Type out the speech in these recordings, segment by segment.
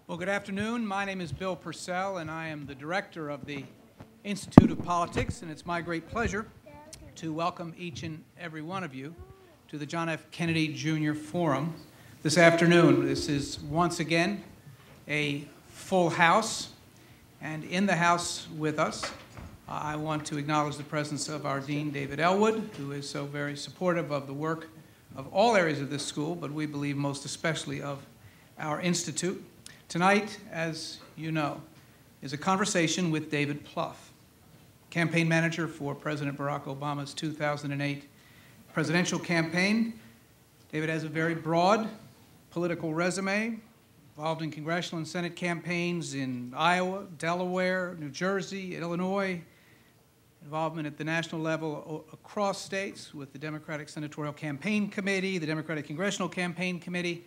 Well, good afternoon. My name is Bill Purcell, and I am the director of the Institute of Politics, and it's my great pleasure to welcome each and every one of you to the John F. Kennedy Jr. Forum this afternoon. This is once again a full house, and in the house with us, I want to acknowledge the presence of our Dean, David Ellwood, who is so very supportive of the work of all areas of this school, but we believe most especially of our institute. Tonight, as you know, is a conversation with David Plouffe, campaign manager for President Barack Obama's 2008 presidential campaign. David has a very broad political resume, involved in congressional and Senate campaigns in Iowa, Delaware, New Jersey, Illinois, involvement at the national level across states with the Democratic Senatorial Campaign Committee, the Democratic Congressional Campaign Committee,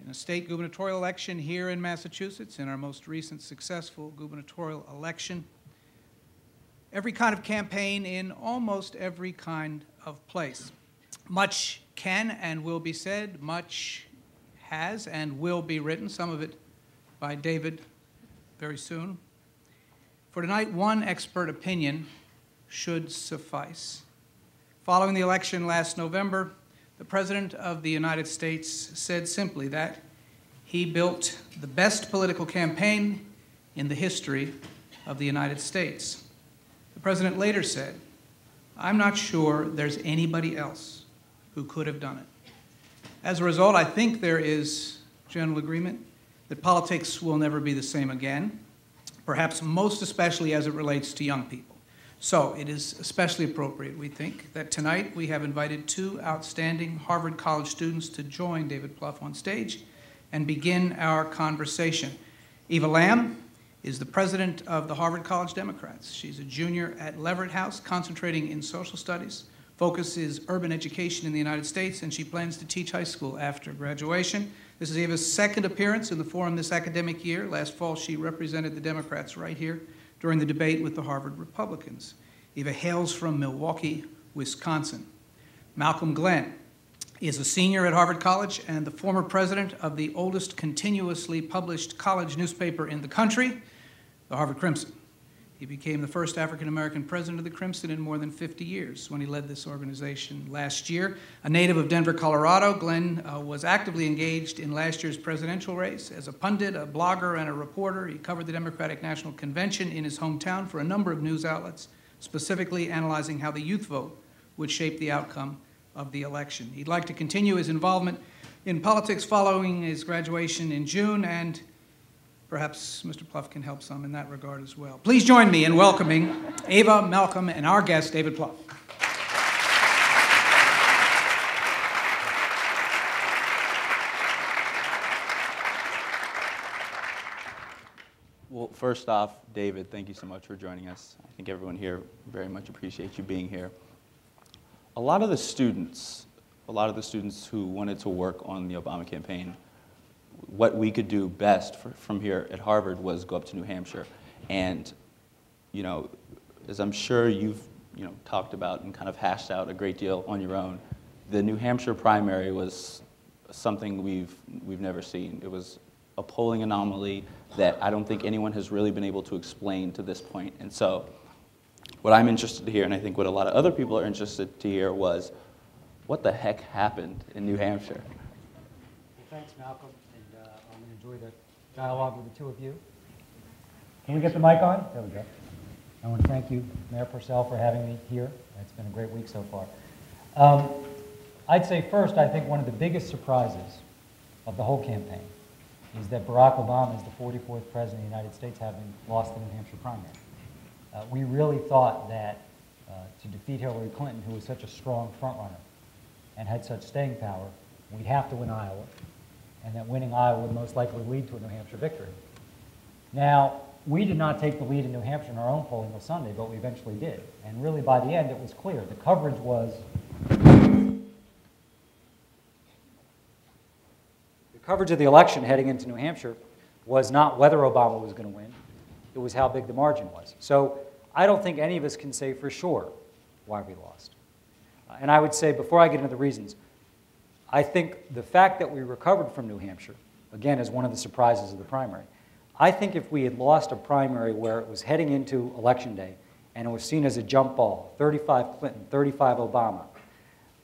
in a state gubernatorial election here in Massachusetts, in our most recent successful gubernatorial election. Every kind of campaign in almost every kind of place. Much can and will be said, much has and will be written, some of it by David very soon. For tonight, one expert opinion should suffice. Following the election last November, the President of the United States said simply that he built the best political campaign in the history of the United States. The President later said, "I'm not sure there's anybody else who could have done it." As a result, I think there is general agreement that politics will never be the same again, perhaps most especially as it relates to young people. So it is especially appropriate, we think, that tonight we have invited two outstanding Harvard College students to join David Plouffe on stage and begin our conversation. Eva Lamb is the president of the Harvard College Democrats. She's a junior at Leverett House, concentrating in social studies. Focus is urban education in the United States, and she plans to teach high school after graduation. This is Eva's second appearance in the forum this academic year. Last fall, she represented the Democrats right here during the debate with the Harvard Republicans. Eva hails from Milwaukee, Wisconsin. Malcolm Glenn is a senior at Harvard College and the former president of the oldest continuously published college newspaper in the country, the Harvard Crimson. He became the first African-American president of the Crimson in more than 50 years when he led this organization last year. A native of Denver, Colorado, Glenn was actively engaged in last year's presidential race as a pundit, a blogger, and a reporter. He covered the Democratic National Convention in his hometown for a number of news outlets, specifically analyzing how the youth vote would shape the outcome of the election. He'd like to continue his involvement in politics following his graduation in June, and perhaps Mr. Plouffe can help some in that regard as well. Please join me in welcoming Eva, Malcolm, and our guest, David Plouffe. Well, first off, David, thank you so much for joining us. I think everyone here very much appreciates you being here. A lot of the students who wanted to work on the Obama campaign, what we could do best from here at Harvard was go up to New Hampshire. And, you know, as I'm sure you've, talked about and kind of hashed out a great deal on your own, the New Hampshire primary was something we've never seen. It was a polling anomaly that I don't think anyone has really been able to explain to this point. And so what I'm interested to hear, and I think what a lot of other people are interested to hear, was what the heck happened in New Hampshire? Well, thanks, Malcolm. I'm going to enjoy the dialogue with the two of you. Can we get the mic on? There we go. I want to thank you, Mayor Purcell, for having me here. It's been a great week so far. I'd say first, I think one of the biggest surprises of the whole campaign is that Barack Obama is the 44th president of the United States, having lost the New Hampshire primary. We really thought that to defeat Hillary Clinton, who was such a strong frontrunner and had such staying power, we'd have to win Iowa, and that winning Iowa would most likely lead to a New Hampshire victory. Now, we did not take the lead in New Hampshire in our own polling on Sunday, but we eventually did. And really, by the end, it was clear. The coverage was... The coverage of the election heading into New Hampshire was not whether Obama was going to win. It was how big the margin was. So I don't think any of us can say for sure why we lost. And I would say, before I get into the reasons, I think the fact that we recovered from New Hampshire again, as one of the surprises of the primary. I think if we had lost a primary where it was heading into Election Day and it was seen as a jump ball, 35 Clinton, 35 Obama,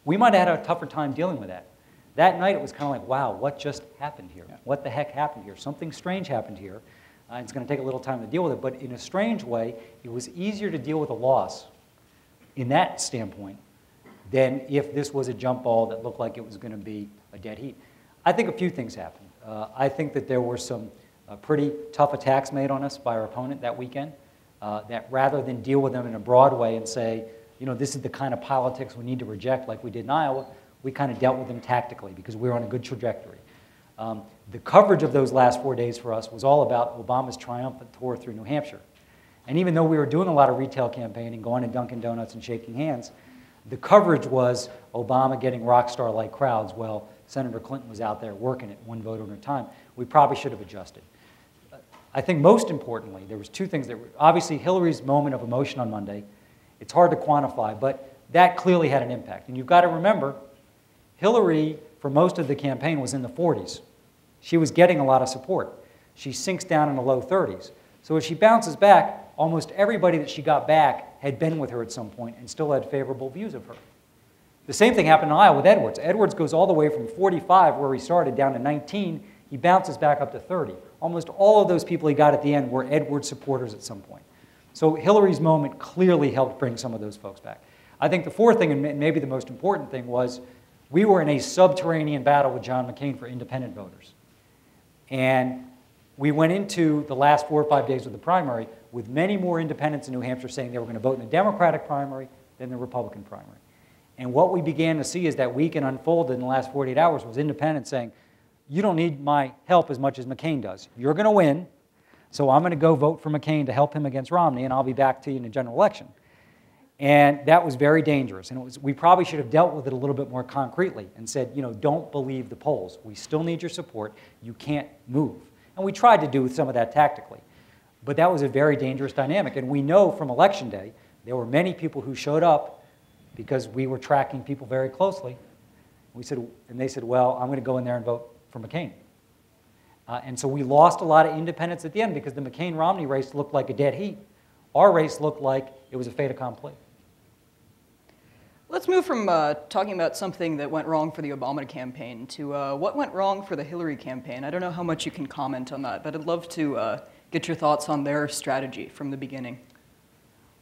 we might have had a tougher time dealing with that. That night, it was kind of like, wow, what just happened here? What the heck happened here? Something strange happened here. It's going to take a little time to deal with it, but in a strange way, it was easier to deal with a loss in that standpoint than if this was a jump ball that looked like it was going to be a dead heat. I think a few things happened. I think that there were some pretty tough attacks made on us by our opponent that weekend, that rather than deal with them in a broad way and say, you know, this is the kind of politics we need to reject like we did in Iowa, we kind of dealt with them tactically because we were on a good trajectory. The coverage of those last 4 days for us was all about Obama's triumphant tour through New Hampshire. And even though we were doing a lot of retail campaigning, going to Dunkin' Donuts and shaking hands, the coverage was Obama getting rock star-like crowds while Senator Clinton was out there working it one vote at a time. We probably should have adjusted. I think most importantly, there was two things that were, obviously Hillary's moment of emotion on Monday, it's hard to quantify, but that clearly had an impact. And you've got to remember, Hillary, for most of the campaign, was in the 40s. She was getting a lot of support. She sinks down in the low 30s. So as she bounces back, almost everybody that she got back had been with her at some point and still had favorable views of her. The same thing happened in Iowa with Edwards. Edwards goes all the way from 45, where he started, down to 19. He bounces back up to 30. Almost all of those people he got at the end were Edwards supporters at some point. So Hillary's moment clearly helped bring some of those folks back. I think the fourth thing, and maybe the most important thing, was we were in a subterranean battle with John McCain for independent voters. And we went into the last 4 or 5 days of the primary with many more independents in New Hampshire saying they were going to vote in the Democratic primary than the Republican primary. And what we began to see as that weekend unfolded in the last 48 hours was independents saying, you don't need my help as much as McCain does. You're going to win, so I'm going to go vote for McCain to help him against Romney, and I'll be back to you in the general election. And that was very dangerous. And we probably should have dealt with it a little bit more concretely and said, you know, don't believe the polls. We still need your support. You can't move. And we tried to do some of that tactically. But that was a very dangerous dynamic. And we know from Election Day, there were many people who showed up because we were tracking people very closely. And they said, well, I'm going to go in there and vote for McCain. And so we lost a lot of independents at the end because the McCain-Romney race looked like a dead heat. Our race looked like it was a fait accompli. Let's move from talking about something that went wrong for the Obama campaign to what went wrong for the Hillary campaign. I don't know how much you can comment on that, but I'd love to get your thoughts on their strategy from the beginning.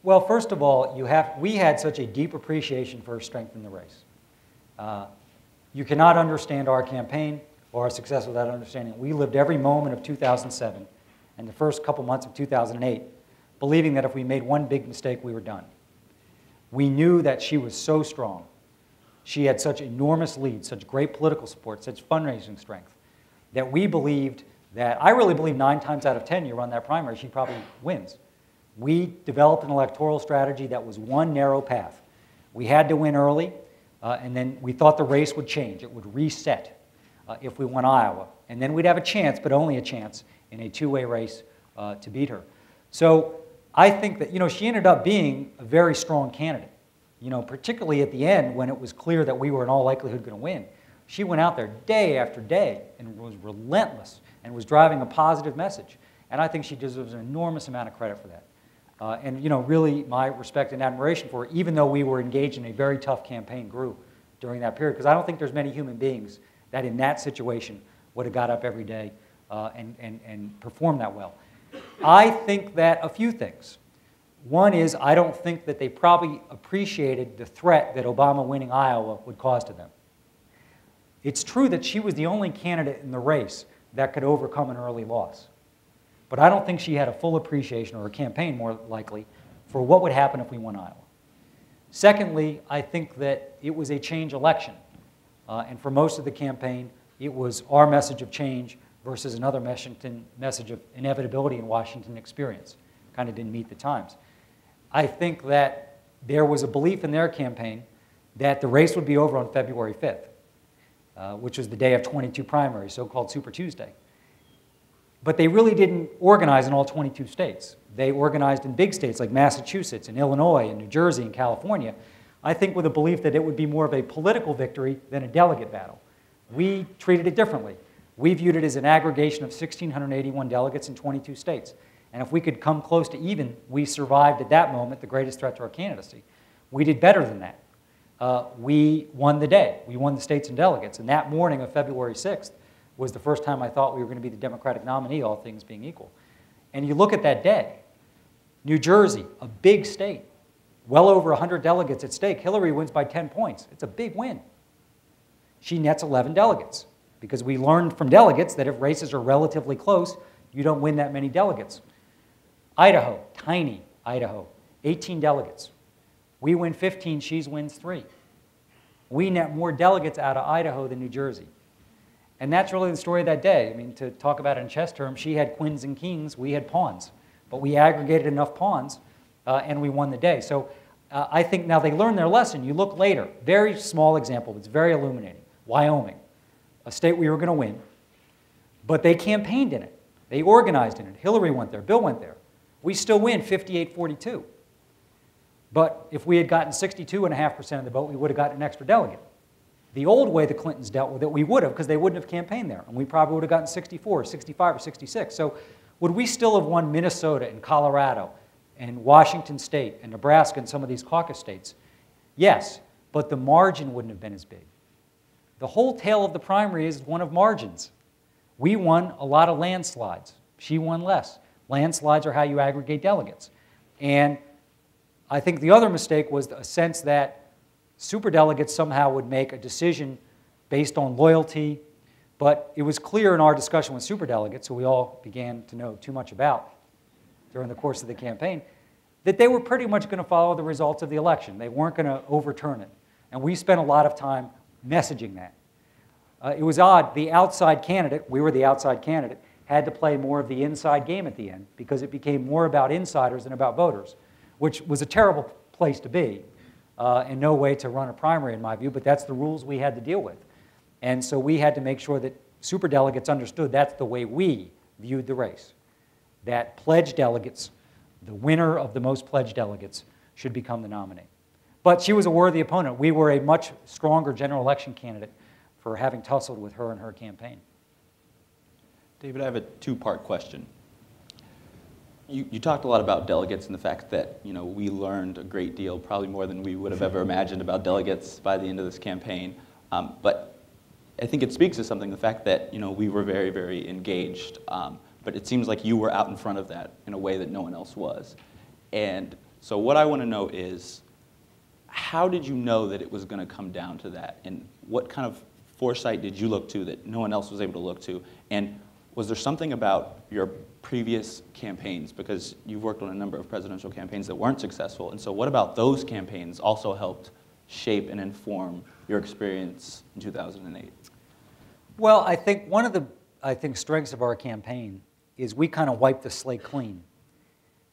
Well, first of all, we had such a deep appreciation for her strength in the race. You cannot understand our campaign or our success without understanding it. We lived every moment of 2007 and the first couple months of 2008 believing that if we made one big mistake, we were done. We knew that she was so strong. She had such enormous leads, such great political support, such fundraising strength, that we believed that, I really believe 9 times out of 10 you run that primary, she probably wins. We developed an electoral strategy that was one narrow path. We had to win early, and then we thought the race would change. It would reset if we won Iowa. And then we'd have a chance, but only a chance, in a two-way race to beat her. So I think that, you know, she ended up being a very strong candidate, you know, particularly at the end when it was clear that we were in all likelihood going to win. She went out there day after day and was relentless and was driving a positive message. And I think she deserves an enormous amount of credit for that. And, you know, really my respect and admiration for her, even though we were engaged in a very tough campaign group during that period, because I don't think there's many human beings that in that situation would have got up every day and performed that well. I think that a few things. One is I don't think that they probably appreciated the threat that Obama winning Iowa would cause to them. It's true that she was the only candidate in the race that could overcome an early loss. But I don't think she had a full appreciation, or a campaign more likely, for what would happen if we won Iowa. Secondly, I think that it was a change election. And for most of the campaign, it was our message of change versus another message of inevitability in Washington experience. Kind of didn't meet the times. I think that there was a belief in their campaign that the race would be over on February 5th, which was the day of 22 primaries, so-called Super Tuesday. But they really didn't organize in all 22 states. They organized in big states like Massachusetts and Illinois and New Jersey and California, I think with a belief that it would be more of a political victory than a delegate battle. We treated it differently. We viewed it as an aggregation of 1,681 delegates in 22 states. And if we could come close to even, we survived at that moment the greatest threat to our candidacy. We did better than that. We won the day. We won the states and delegates. And that morning of February 6th was the first time I thought we were going to be the Democratic nominee, all things being equal. And you look at that day, New Jersey, a big state, well over 100 delegates at stake. Hillary wins by 10 points. It's a big win. She nets 11 delegates because we learned from delegates that if races are relatively close, you don't win that many delegates. Idaho, tiny Idaho, 18 delegates. We win 15, she wins 3. We net more delegates out of Idaho than New Jersey. And that's really the story of that day. I mean, to talk about it in chess terms, she had queens and kings, we had pawns. But we aggregated enough pawns, and we won the day. So I think now they learned their lesson. You look later, very small example, but it's very illuminating. Wyoming, a state we were going to win, but they campaigned in it. They organized in it. Hillary went there, Bill went there. We still win 58-42. But if we had gotten 62.5% of the vote, we would have gotten an extra delegate. The old way the Clintons dealt with it, we would have, because they wouldn't have campaigned there. And we probably would have gotten 64, 65, or 66. So would we still have won Minnesota and Colorado and Washington State and Nebraska and some of these caucus states? Yes, but the margin wouldn't have been as big. The whole tale of the primary is one of margins. We won a lot of landslides. She won less. Landslides are how you aggregate delegates. And I think the other mistake was a sense that superdelegates somehow would make a decision based on loyalty. But it was clear in our discussion with superdelegates, who we all began to know too much about during the course of the campaign, that they were pretty much going to follow the results of the election. They weren't going to overturn it. And we spent a lot of time messaging that. It was odd. The outside candidate, we were the outside candidate, had to play more of the inside game at the end because it became more about insiders than about voters, which was a terrible place to be and no way to run a primary in my view, but that's the rules we had to deal with. And so we had to make sure that superdelegates understood that's the way we viewed the race, that pledged delegates, the winner of the most pledged delegates, should become the nominee. But she was a worthy opponent. We were a much stronger general election candidate for having tussled with her and her campaign. David, I have a two-part question. You talked a lot about delegates and the fact that we learned a great deal, probably more than we would have ever imagined about delegates by the end of this campaign. But I think it speaks to something, the fact that we were very, very engaged. But it seems like you were out in front of that in a way that no one else was. And so what I want to know is, how did you know that it was going to come down to that? And what kind of foresight did you look to that no one else was able to look to? And was there something about your previous campaigns, because you've worked on a number of presidential campaigns that weren't successful, and so what about those campaigns also helped shape and inform your experience in 2008? Well, I think one of the strengths of our campaign is we kind of wiped the slate clean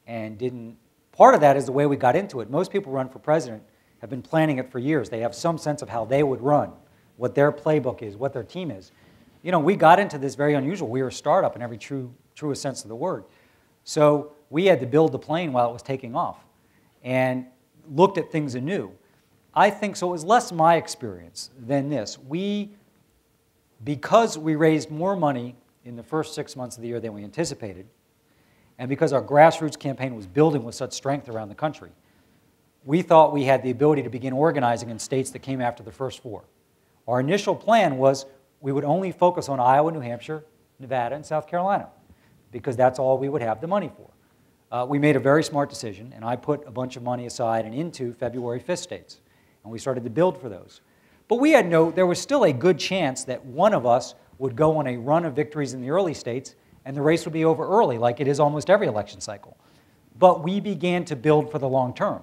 and didn't. Part of that is the way we got into it. Most people who run for president have been planning it for years. They have some sense of how they would run, what their playbook is, what their team is. We got into this very unusual. We were a startup in every truest sense of the word. So we had to build the plane while it was taking off and looked at things anew. I think so. It was less my experience than this. Because we raised more money in the first 6 months of the year than we anticipated, and because our grassroots campaign was building with such strength around the country, we thought we had the ability to begin organizing in states that came after the first 4. Our initial plan was we would only focus on Iowa, New Hampshire, Nevada, and South Carolina, because that's all we would have the money for. We made a very smart decision, and I put a bunch of money aside and into February 5th states, and we started to build for those. But there was still a good chance that one of us would go on a run of victories in the early states, and the race would be over early, like it is almost every election cycle. But we began to build for the long term.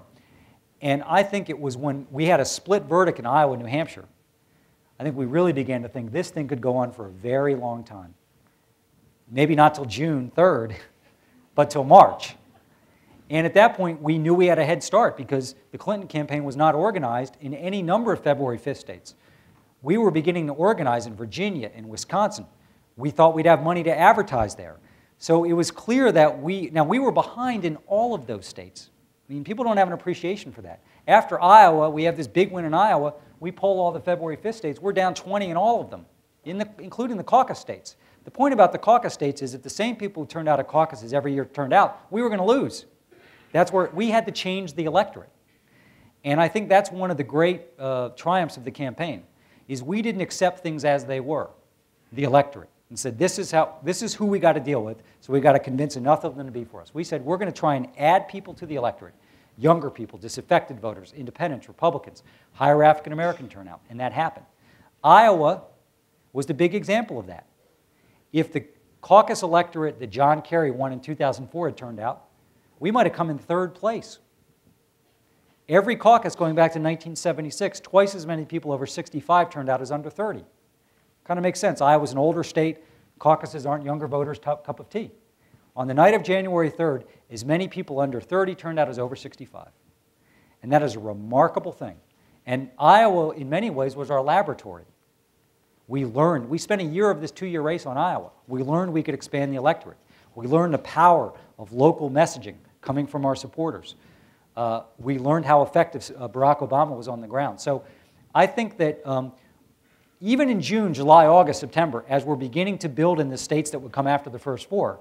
And I think it was when we had a split verdict in Iowa and New Hampshire, I think we really began to think this thing could go on for a very long time. Maybe not till June 3rd, but till March. And at that point, we knew we had a head start because the Clinton campaign was not organized in any number of February 5th states. We were beginning to organize in Virginia and Wisconsin. We thought we'd have money to advertise there. So it was clear that we were behind in all of those states. I mean, people don't have an appreciation for that. After Iowa, we have this big win in Iowa. We poll all the February 5th states. We're down 20 in all of them. including the caucus states. The point about the caucus states is if the same people who turned out at caucuses every year turned out, we were going to lose. That's where we had to change the electorate. And I think that's one of the great triumphs of the campaign, is we didn't accept things as they were, the electorate, and said, this is who we got to deal with, so we got to convince enough of them to be for us. We said, we're going to try and add people to the electorate, younger people, disaffected voters, independents, Republicans, higher African-American turnout, and that happened. Iowa was the big example of that. If the caucus electorate that John Kerry won in 2004 had turned out, we might have come in third place. Every caucus going back to 1976, twice as many people over 65 turned out as under 30. Kind of makes sense. Iowa's an older state. Caucuses aren't younger voters' cup of tea. On the night of January 3rd, as many people under 30 turned out as over 65. And that is a remarkable thing. And Iowa, in many ways, was our laboratory. We learned. We spent a year of this two-year race on Iowa. We learned we could expand the electorate. We learned the power of local messaging coming from our supporters. We learned how effective Barack Obama was on the ground. So I think that even in June, July, August, September, as we're beginning to build in the states that would come after the first four,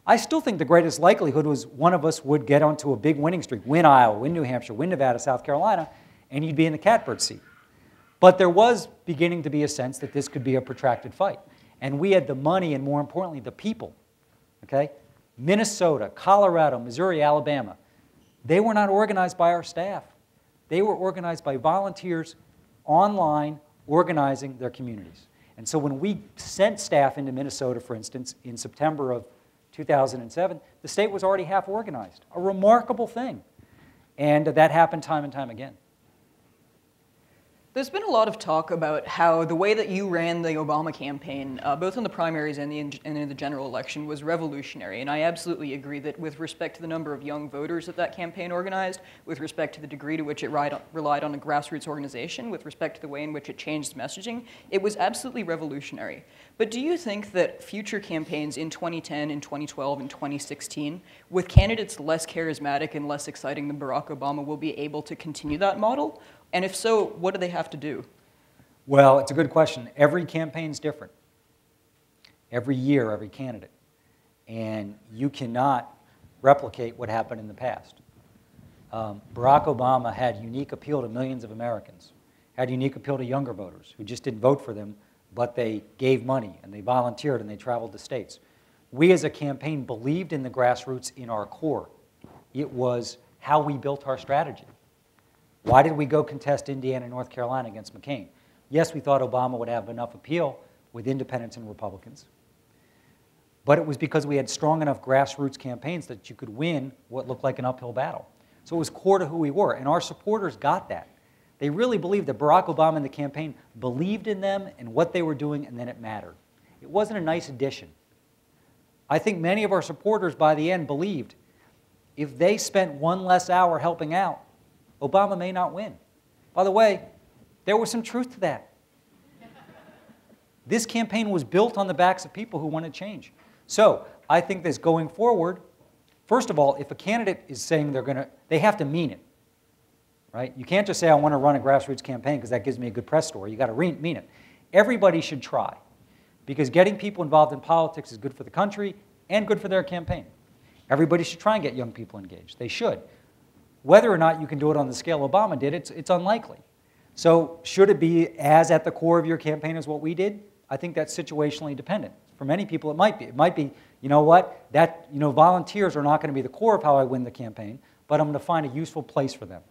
I still think the greatest likelihood was one of us would get onto a big winning streak, win Iowa, win New Hampshire, win Nevada, South Carolina, and you'd be in the catbird seat. But there was beginning to be a sense that this could be a protracted fight. And we had the money and, more importantly, the people. Okay? Minnesota, Colorado, Missouri, Alabama, they were not organized by our staff. They were organized by volunteers online organizing their communities. And so when we sent staff into Minnesota, for instance, in September of 2007, the state was already half organized. A remarkable thing. And that happened time and time again. There's been a lot of talk about how the way that you ran the Obama campaign, both in the primaries and in the general election, was revolutionary. And I absolutely agree that with respect to the number of young voters that campaign organized, with respect to the degree to which it relied on a grassroots organization, with respect to the way in which it changed messaging, it was absolutely revolutionary. But do you think that future campaigns in 2010, in 2012, and 2016, with candidates less charismatic and less exciting than Barack Obama, will be able to continue that model? And if so, what do they have to do? Well, it's a good question. Every campaign's different. Every year, every candidate. And you cannot replicate what happened in the past. Barack Obama had unique appeal to millions of Americans, had unique appeal to younger voters who just didn't vote for them, but they gave money and they volunteered and they traveled to states. We as a campaign believed in the grassroots in our core. It was how we built our strategy. Why did we go contest Indiana and North Carolina against McCain? Yes, we thought Obama would have enough appeal with independents and Republicans. But it was because we had strong enough grassroots campaigns that you could win what looked like an uphill battle. So it was core to who we were, and our supporters got that. They really believed that Barack Obama and the campaign believed in them and what they were doing, and then it mattered. It wasn't a nice addition. I think many of our supporters by the end believed if they spent one less hour helping out, Obama may not win. By the way, there was some truth to that. This campaign was built on the backs of people who wanted change. So I think this going forward, first of all, if a candidate is saying they have to mean it, right? You can't just say, I want to run a grassroots campaign because that gives me a good press story. You got to mean it. Everybody should try, because getting people involved in politics is good for the country and good for their campaign. Everybody should try and get young people engaged. They should. Whether or not you can do it on the scale Obama did, it's unlikely. So should it be as at the core of your campaign as what we did? I think that's situationally dependent. For many people, it might be. It might be, you know what, volunteers are not going to be the core of how I win the campaign, but I'm going to find a useful place for them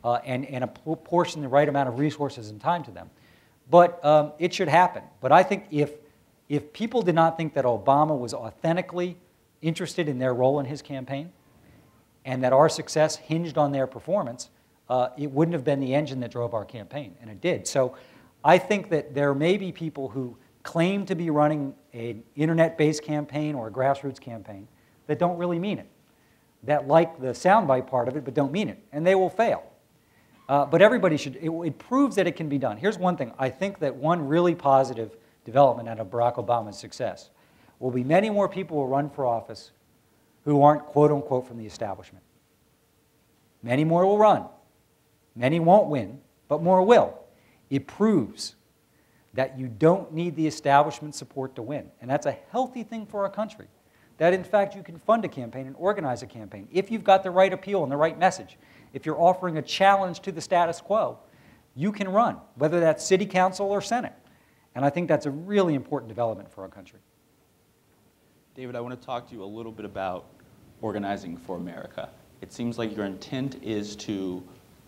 and apportion the right amount of resources and time to them. But it should happen. But I think if people did not think that Obama was authentically interested in their role in his campaign, and that our success hinged on their performance, it wouldn't have been the engine that drove our campaign, and it did. So I think that there may be people who claim to be running an internet-based campaign or a grassroots campaign that don't really mean it, that like the soundbite part of it but don't mean it, and they will fail. But everybody should, it proves that it can be done. Here's one thing. I think that one really positive development out of Barack Obama's success will be many more people will run for office who aren't quote-unquote from the establishment. Many more will run. Many won't win, but more will. It proves that you don't need the establishment support to win. And that's a healthy thing for our country. That, in fact, you can fund a campaign and organize a campaign if you've got the right appeal and the right message. If you're offering a challenge to the status quo, you can run, whether that's city council or Senate. And I think that's a really important development for our country. David, I want to talk to you a little bit about Organizing for America. It seems like your intent is to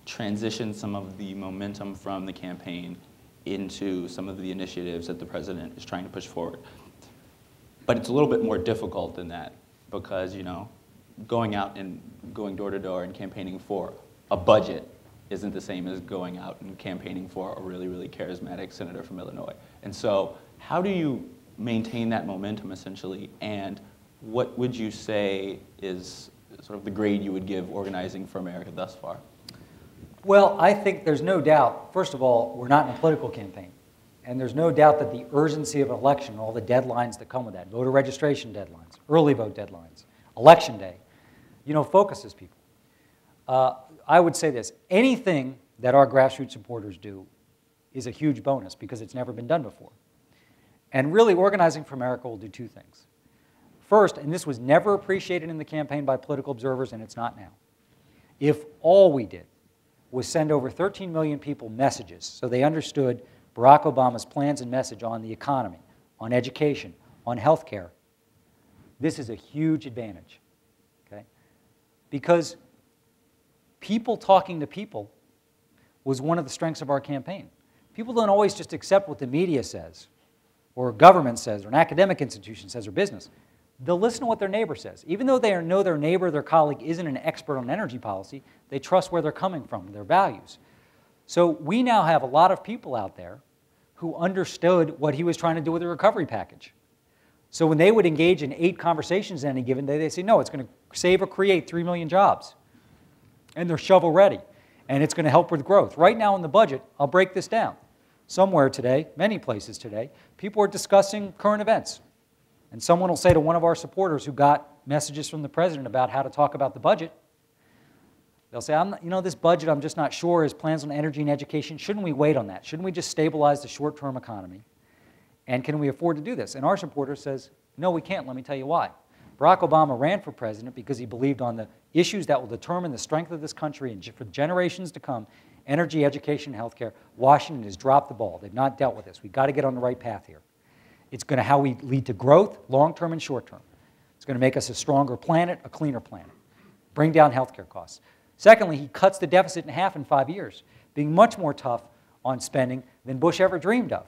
transition some of the momentum from the campaign into some of the initiatives that the president is trying to push forward. But it's a little bit more difficult than that because, you know, going out and going door to door and campaigning for a budget isn't the same as going out and campaigning for a really, really charismatic senator from Illinois. And so how do you maintain that momentum, essentially, and what would you say is sort of the grade you would give Organizing for America thus far? Well, I think there's no doubt, first of all, we're not in a political campaign. And there's no doubt that the urgency of an election, all the deadlines that come with that, voter registration deadlines, early vote deadlines, election day, you know, focuses people. I would say this, anything that our grassroots supporters do is a huge bonus because it's never been done before. And really, Organizing for America will do two things. First, and this was never appreciated in the campaign by political observers, and it's not now, if all we did was send over 13 million people messages so they understood Barack Obama's plans and message on the economy, on education, on health care, this is a huge advantage, okay? Because people talking to people was one of the strengths of our campaign. People don't always just accept what the media says, or government says, or an academic institution says, or business. They'll listen to what their neighbor says. Even though they know their neighbor, their colleague, isn't an expert on energy policy, they trust where they're coming from, their values. So we now have a lot of people out there who understood what he was trying to do with the recovery package. So when they would engage in 8 conversations any given day, they say, no, it's going to save or create 3 million jobs. And they're shovel ready. And it's going to help with growth. Right now in the budget, I'll break this down. Somewhere today, many places today, people are discussing current events. And someone will say to one of our supporters who got messages from the president about how to talk about the budget, they'll say, you know, this budget, I'm just not sure, his plans on energy and education, shouldn't we wait on that? Shouldn't we just stabilize the short-term economy? And can we afford to do this? And our supporter says, no, we can't. Let me tell you why. Barack Obama ran for president because he believed on the issues that will determine the strength of this country and for generations to come, energy, education, and healthcare. Washington has dropped the ball. They've not dealt with this. We've got to get on the right path here. It's going to how we lead to growth, long-term and short-term. It's going to make us a stronger planet, a cleaner planet, bring down healthcare costs. Secondly, he cuts the deficit in half in 5 years, being much more tough on spending than Bush ever dreamed of.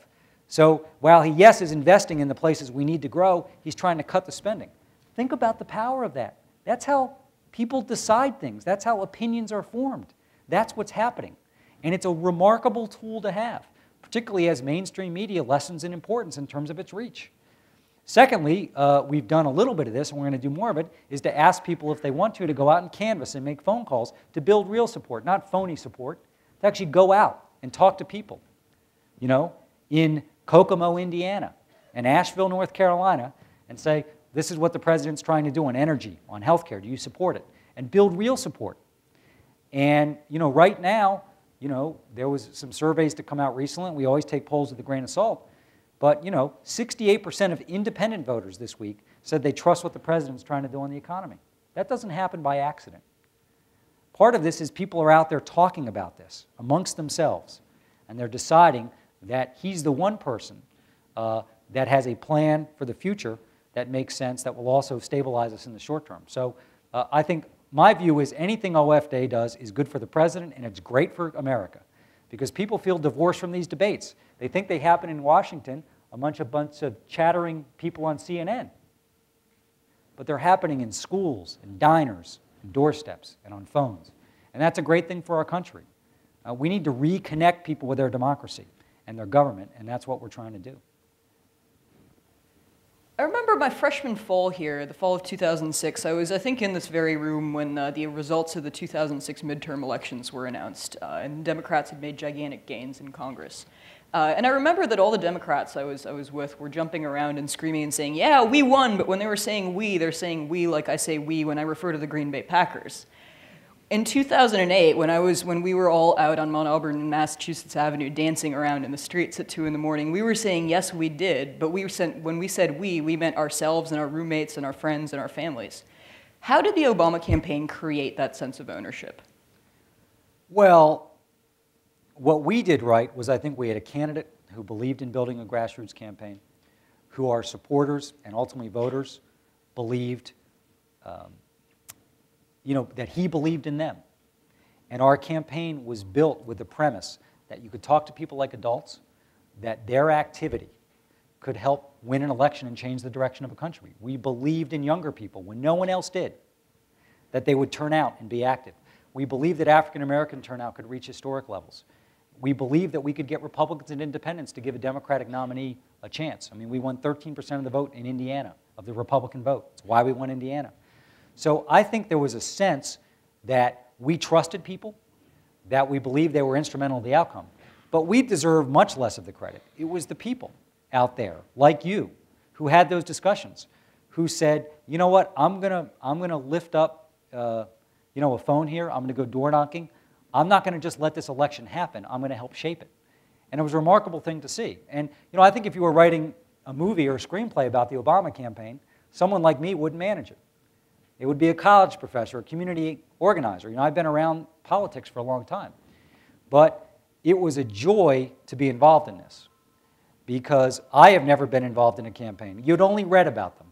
So while he, yes, is investing in the places we need to grow, he's trying to cut the spending. Think about the power of that. That's how people decide things. That's how opinions are formed. That's what's happening. And it's a remarkable tool to have, particularly as mainstream media lessens in importance in terms of its reach. Secondly, we've done a little bit of this, and we're going to do more of it, is to ask people if they want to go out and canvass and make phone calls to build real support, not phony support, to actually go out and talk to people. You know, in Kokomo, Indiana, and Asheville, North Carolina, and say, this is what the president's trying to do on energy, on healthcare. Do you support it? And build real support. And, you know, right now, you know, there was some surveys to come out recently. We always take polls with a grain of salt. But, you know, 68% of independent voters this week said they trust what the president's trying to do on the economy. That doesn't happen by accident. Part of this is people are out there talking about this amongst themselves. And they're deciding that he's the one person that has a plan for the future that makes sense, that will also stabilize us in the short term. So I think my view is anything OFA does is good for the president, and it's great for America. Because people feel divorced from these debates. They think they happen in Washington amongst a bunch of chattering people on CNN. But they're happening in schools, and diners, and doorsteps, and on phones. And that's a great thing for our country. We need to reconnect people with their democracy and their government, and that's what we're trying to do. I remember my freshman fall here, the fall of 2006, I was, I think, in this very room when the results of the 2006 midterm elections were announced, and Democrats had made gigantic gains in Congress. And I remember that all the Democrats I was with were jumping around and screaming and saying, yeah, we won, but when they were saying we, they're saying we like I say we when I refer to the Green Bay Packers. In 2008, when we were all out on Mount Auburn and Massachusetts Avenue dancing around in the streets at 2 in the morning, we were saying, yes, we did, but when we said we meant ourselves and our roommates and our friends and our families. How did the Obama campaign create that sense of ownership? Well, what we did right was I think we had a candidate who believed in building a grassroots campaign, who our supporters and ultimately voters believed, that he believed in them. And our campaign was built with the premise that you could talk to people like adults, that their activity could help win an election and change the direction of a country. We believed in younger people when no one else did, that they would turn out and be active. We believed that African American turnout could reach historic levels. We believed that we could get Republicans and independents to give a Democratic nominee a chance. I mean, we won 13% of the vote in Indiana, of the Republican vote. That's why we won Indiana. So I think there was a sense that we trusted people, that we believed they were instrumental in the outcome. But we deserve much less of the credit. It was the people out there, like you, who had those discussions, who said, you know what, I'm gonna lift up a phone here, I'm gonna go door knocking. I'm not going to just let this election happen. I'm going to help shape it. And it was a remarkable thing to see. And I think if you were writing a movie or a screenplay about the Obama campaign, someone like me wouldn't manage it. It would be a college professor, a community organizer. I've been around politics for a long time. But it was a joy to be involved in this because I have never been involved in a campaign. You'd only read about them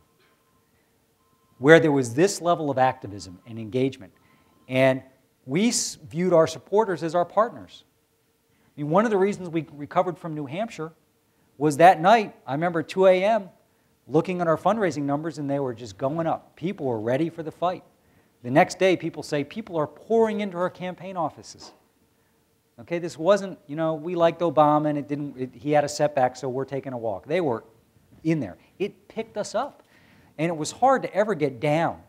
where there was this level of activism and engagement. And we viewed our supporters as our partners. I mean, one of the reasons we recovered from New Hampshire was that night, I remember at 2 a.m., looking at our fundraising numbers, and they were just going up. People were ready for the fight. The next day, people say, people are pouring into our campaign offices. Okay, this wasn't, we liked Obama, and he had a setback, so we're taking a walk. They were in there. It picked us up. And it was hard to ever get down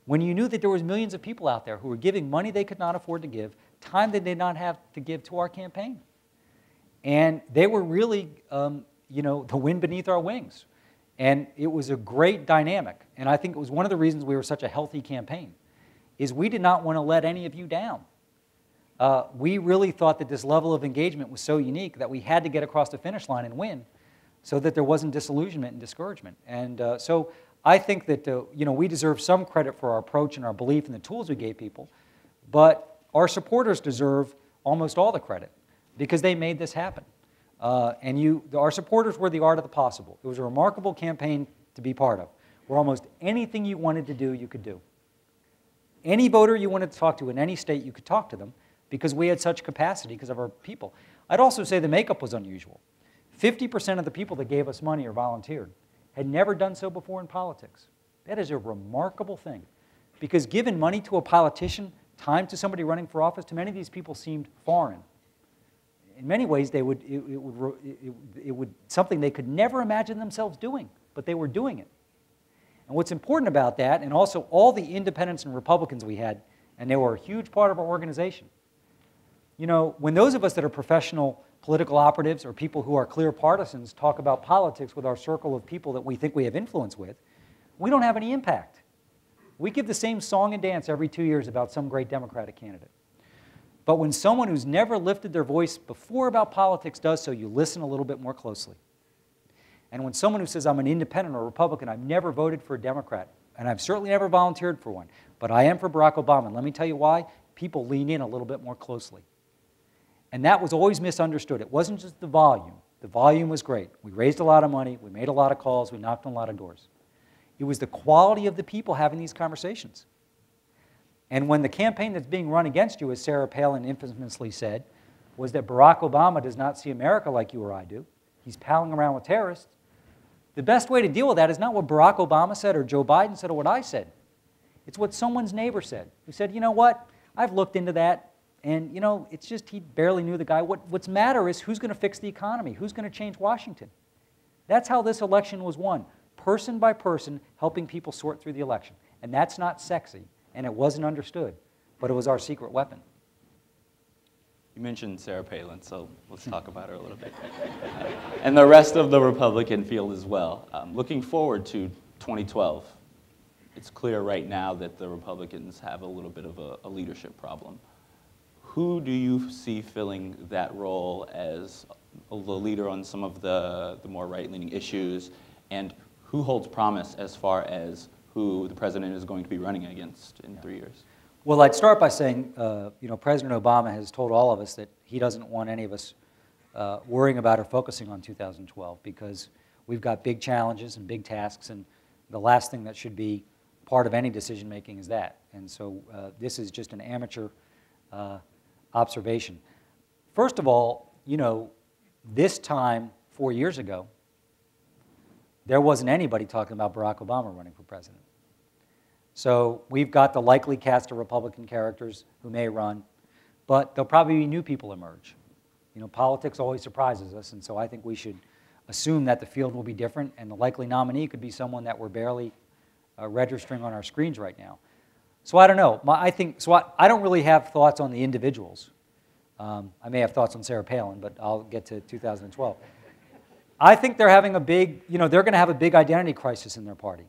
when you knew that there was millions of people out there who were giving money they could not afford to give, time they did not have to give to our campaign. And they were really, the wind beneath our wings. And it was a great dynamic. And I think it was one of the reasons we were such a healthy campaign, is we did not want to let any of you down. We really thought that this level of engagement was so unique that we had to get across the finish line and win so that there wasn't disillusionment and discouragement. And so I think that we deserve some credit for our approach and our belief in the tools we gave people, but our supporters deserve almost all the credit because they made this happen. Our supporters were the art of the possible. It was a remarkable campaign to be part of, where almost anything you wanted to do, you could do. Any voter you wanted to talk to in any state, you could talk to them because we had such capacity because of our people. I'd also say the makeup was unusual. 50% of the people that gave us money or volunteered had never done so before in politics. That is a remarkable thing. Because giving money to a politician, time to somebody running for office, to many of these people seemed foreign. In many ways, it would something they could never imagine themselves doing, but they were doing it. And what's important about that, and also all the independents and Republicans we had, and they were a huge part of our organization. When those of us that are professional political operatives or people who are clear partisans talk about politics with our circle of people that we think we have influence with, we don't have any impact. We give the same song and dance every 2 years about some great Democratic candidate. But when someone who's never lifted their voice before about politics does so, you listen a little bit more closely. And when someone who says, I'm an independent or a Republican, I've never voted for a Democrat, and I've certainly never volunteered for one, but I am for Barack Obama, and let me tell you why, people lean in a little bit more closely. And that was always misunderstood. It wasn't just the volume. The volume was great. We raised a lot of money, we made a lot of calls, we knocked on a lot of doors. It was the quality of the people having these conversations. And when the campaign that's being run against you, as Sarah Palin infamously said, was that Barack Obama does not see America like you or I do, he's palling around with terrorists, the best way to deal with that is not what Barack Obama said or Joe Biden said or what I said. It's what someone's neighbor said, who said, you know what, I've looked into that, and it's just he barely knew the guy. What's matter is who's going to fix the economy, who's going to change Washington. That's how this election was won, person by person, helping people sort through the election. And that's not sexy, and it wasn't understood, but it was our secret weapon. You mentioned Sarah Palin, so let's talk about her a little bit. And the rest of the Republican field as well. Looking forward to 2012, it's clear right now that the Republicans have a little bit of a leadership problem. Who do you see filling that role as the leader on some of the more right-leaning issues, and who holds promise as far as who the president is going to be running against in 3 years? Well, I'd start by saying, President Obama has told all of us that he doesn't want any of us worrying about or focusing on 2012 because we've got big challenges and big tasks, and the last thing that should be part of any decision-making is that. And so this is just an amateur observation. First of all, this time 4 years ago, there wasn't anybody talking about Barack Obama running for president. So we've got the likely cast of Republican characters who may run, but there'll probably be new people emerge. Politics always surprises us, and so I think we should assume that the field will be different, and the likely nominee could be someone that we're barely registering on our screens right now. So I don't know. I don't really have thoughts on the individuals. I may have thoughts on Sarah Palin, but I'll get to 2012. I think they're having a big, they're going to have a big identity crisis in their party.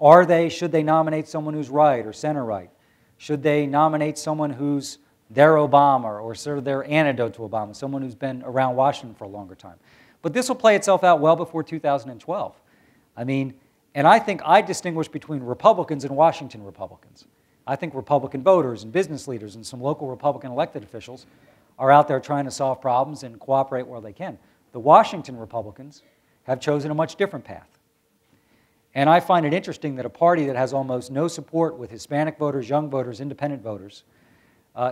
Should they nominate someone who's right or center right? Should they nominate someone who's their Obama or sort of their antidote to Obama, someone who's been around Washington for a longer time? But this will play itself out well before 2012. And I think I distinguish between Republicans and Washington Republicans. I think Republican voters and business leaders and some local Republican elected officials are out there trying to solve problems and cooperate where they can. The Washington Republicans have chosen a much different path. And I find it interesting that a party that has almost no support with Hispanic voters, young voters, independent voters,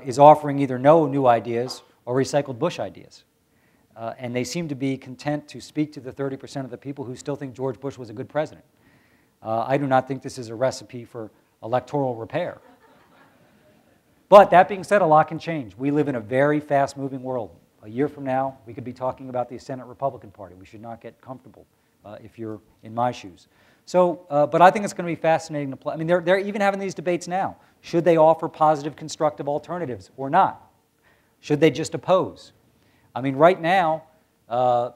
is offering either no new ideas or recycled Bush ideas. And they seem to be content to speak to the 30% of the people who still think George Bush was a good president. I do not think this is a recipe for electoral repair. But that being said, a lot can change. We live in a very fast-moving world. A year from now, we could be talking about the Senate Republican Party. We should not get comfortable if you're in my shoes. So, but I think it's going to be fascinating to play. They're even having these debates now. Should they offer positive, constructive alternatives or not? Should they just oppose? Right now,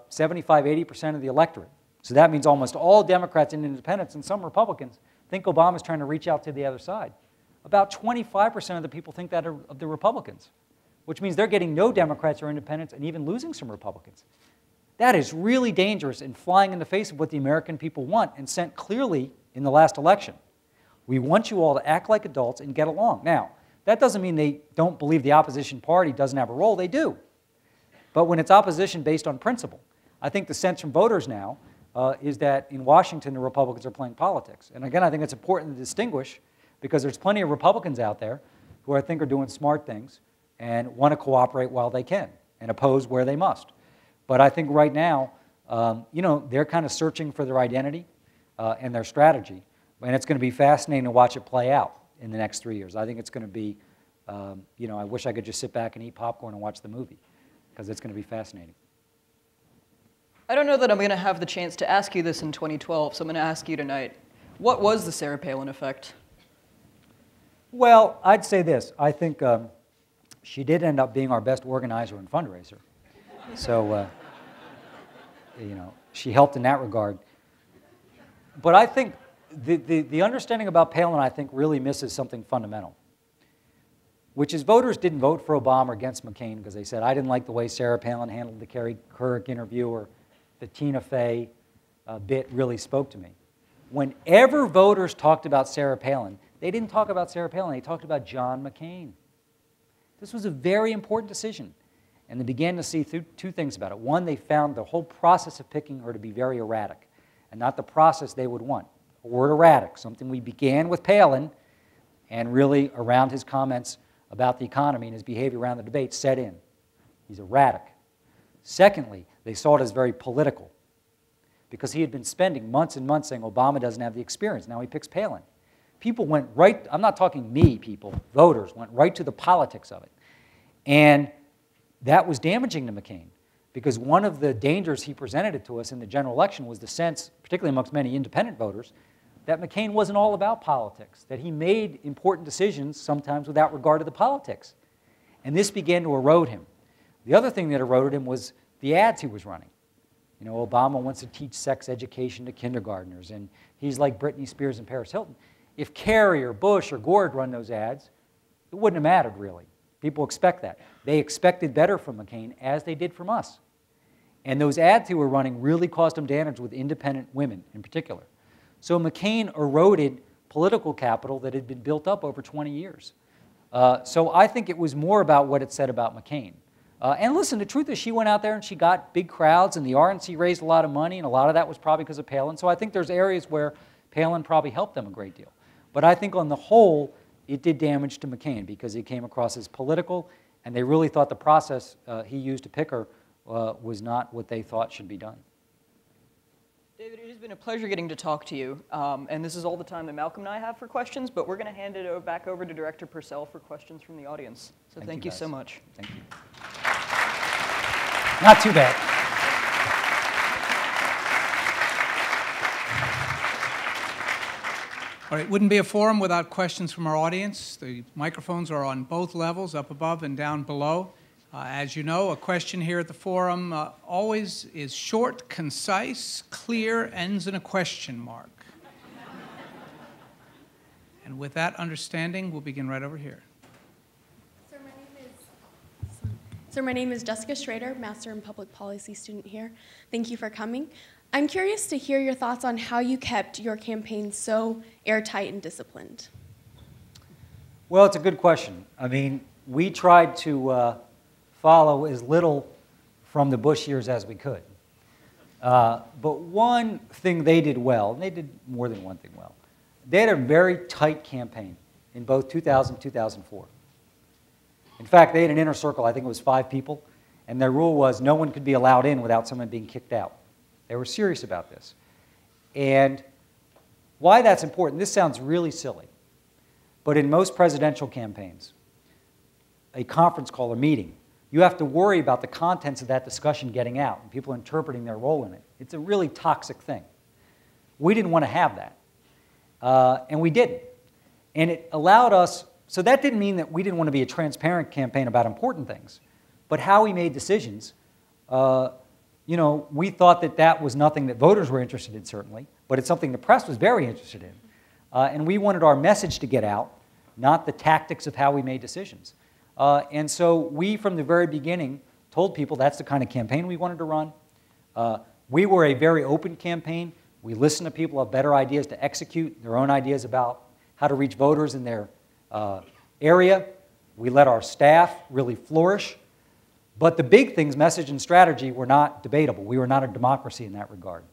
75, 80% of the electorate, so that means almost all Democrats and independents and some Republicans think Obama's trying to reach out to the other side. About 25% of the people think that of the Republicans, which means they're getting no Democrats or independents and even losing some Republicans. That is really dangerous and flying in the face of what the American people want and sent clearly in the last election. We want you all to act like adults and get along. Now, that doesn't mean they don't believe the opposition party doesn't have a role. They do. But when it's opposition based on principle, I think the sense from voters now is that in Washington, the Republicans are playing politics. And again, I think it's important to distinguish because there's plenty of Republicans out there who I think are doing smart things and want to cooperate while they can and oppose where they must. But I think right now, they're kind of searching for their identity and their strategy. And it's going to be fascinating to watch it play out in the next 3 years. I think it's going to be, I wish I could just sit back and eat popcorn and watch the movie because it's going to be fascinating. I don't know that I'm going to have the chance to ask you this in 2012, so I'm going to ask you tonight. What was the Sarah Palin effect? Well, I'd say this. I think she did end up being our best organizer and fundraiser. So, she helped in that regard. But I think the understanding about Palin, I think, really misses something fundamental, which is voters didn't vote for Obama or against McCain because they said, I didn't like the way Sarah Palin handled the Kerry Couric interview or the Tina Fey bit really spoke to me. Whenever voters talked about Sarah Palin, they didn't talk about Sarah Palin, they talked about John McCain. This was a very important decision. And they began to see two things about it. One, they found the whole process of picking her to be very erratic, and not the process they would want. The word erratic, something we began with Palin, and really around his comments about the economy and his behavior around the debate set in. He's erratic. Secondly, they saw it as very political, because he had been spending months and months saying Obama doesn't have the experience. Now he picks Palin. People went right, I'm not talking me, people, voters, went right to the politics of it. And that was damaging to McCain, because one of the dangers he presented it to us in the general election was the sense, particularly amongst many independent voters, that McCain wasn't all about politics, that he made important decisions sometimes without regard to the politics. And this began to erode him. The other thing that eroded him was the ads he was running. You know, Obama wants to teach sex education to kindergartners, and he's like Britney Spears and Paris Hilton. If Kerry or Bush or Gore had run those ads, it wouldn't have mattered, really. People expect that. They expected better from McCain, as they did from us. And those ads he were running really caused him damage with independent women in particular. So McCain eroded political capital that had been built up over 20 years. So I think it was more about what it said about McCain. And listen, the truth is she went out there and she got big crowds, and the RNC raised a lot of money, and a lot of that was probably because of Palin. So I think there's areas where Palin probably helped them a great deal. But I think on the whole, it did damage to McCain because he came across as political, and they really thought the process he used to pick her was not what they thought should be done. David, it has been a pleasure getting to talk to you. And this is all the time that Malcolm and I have for questions, but we're going to hand it back over to Director Purcell for questions from the audience. So thank you so much. Thank you. Not too bad. All right, it wouldn't be a forum without questions from our audience. The microphones are on both levels, up above and down below. As you know, a question here at the forum always is short, concise, clear, ends in a question mark. And with that understanding, we'll begin right over here. Sir, my name is Jessica Schrader, Master in Public Policy student here. Thank you for coming. I'm curious to hear your thoughts on how you kept your campaign so airtight and disciplined. Well, it's a good question. I mean, we tried to follow as little from the Bush years as we could. But one thing they did well, and they did more than one thing well, they had a very tight campaign in both 2000 and 2004. In fact, they had an inner circle, I think it was 5 people, and their rule was no one could be allowed in without someone being kicked out. They were serious about this. And why that's important, this sounds really silly, but in most presidential campaigns, a conference call, a meeting, you have to worry about the contents of that discussion getting out and people interpreting their role in it. It's a really toxic thing. We didn't want to have that, and we didn't. And it allowed us, so that didn't mean that we didn't want to be a transparent campaign about important things, but how we made decisions, you know, we thought that that was nothing that voters were interested in, certainly, but it's something the press was very interested in. And we wanted our message to get out, not the tactics of how we made decisions. And so we, from the very beginning, told people that's the kind of campaign we wanted to run. We were a very open campaign. We listened to people who have better ideas to execute, their own ideas about how to reach voters in their area. We let our staff really flourish. But the big things, message and strategy, were not debatable. We were not a democracy in that regard.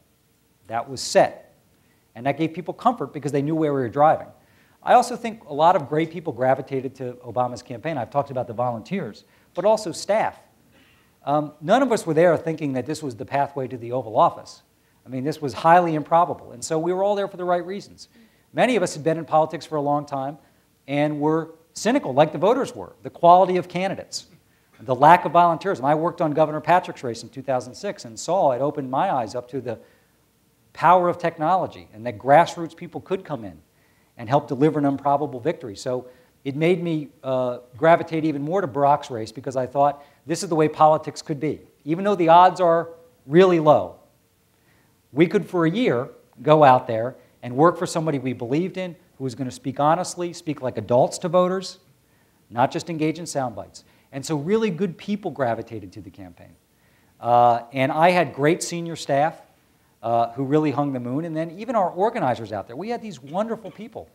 That was set. And that gave people comfort because they knew where we were driving. I also think a lot of great people gravitated to Obama's campaign. I've talked about the volunteers, but also staff. None of us were there thinking that this was the pathway to the Oval Office. I mean, this was highly improbable, and so we were all there for the right reasons. Many of us had been in politics for a long time and were cynical, like the voters were. The quality of candidates, the lack of volunteerism. I worked on Governor Patrick's race in 2006 and saw it opened my eyes up to the power of technology and that grassroots people could come in and help deliver an improbable victory. So it made me gravitate even more to Barack's race because I thought this is the way politics could be. Even though the odds are really low, we could for a year go out there and work for somebody we believed in, who was going to speak honestly, speak like adults to voters, not just engage in sound bites. And so really good people gravitated to the campaign. And I had great senior staff who really hung the moon, and then even our organizers out there. We had these wonderful people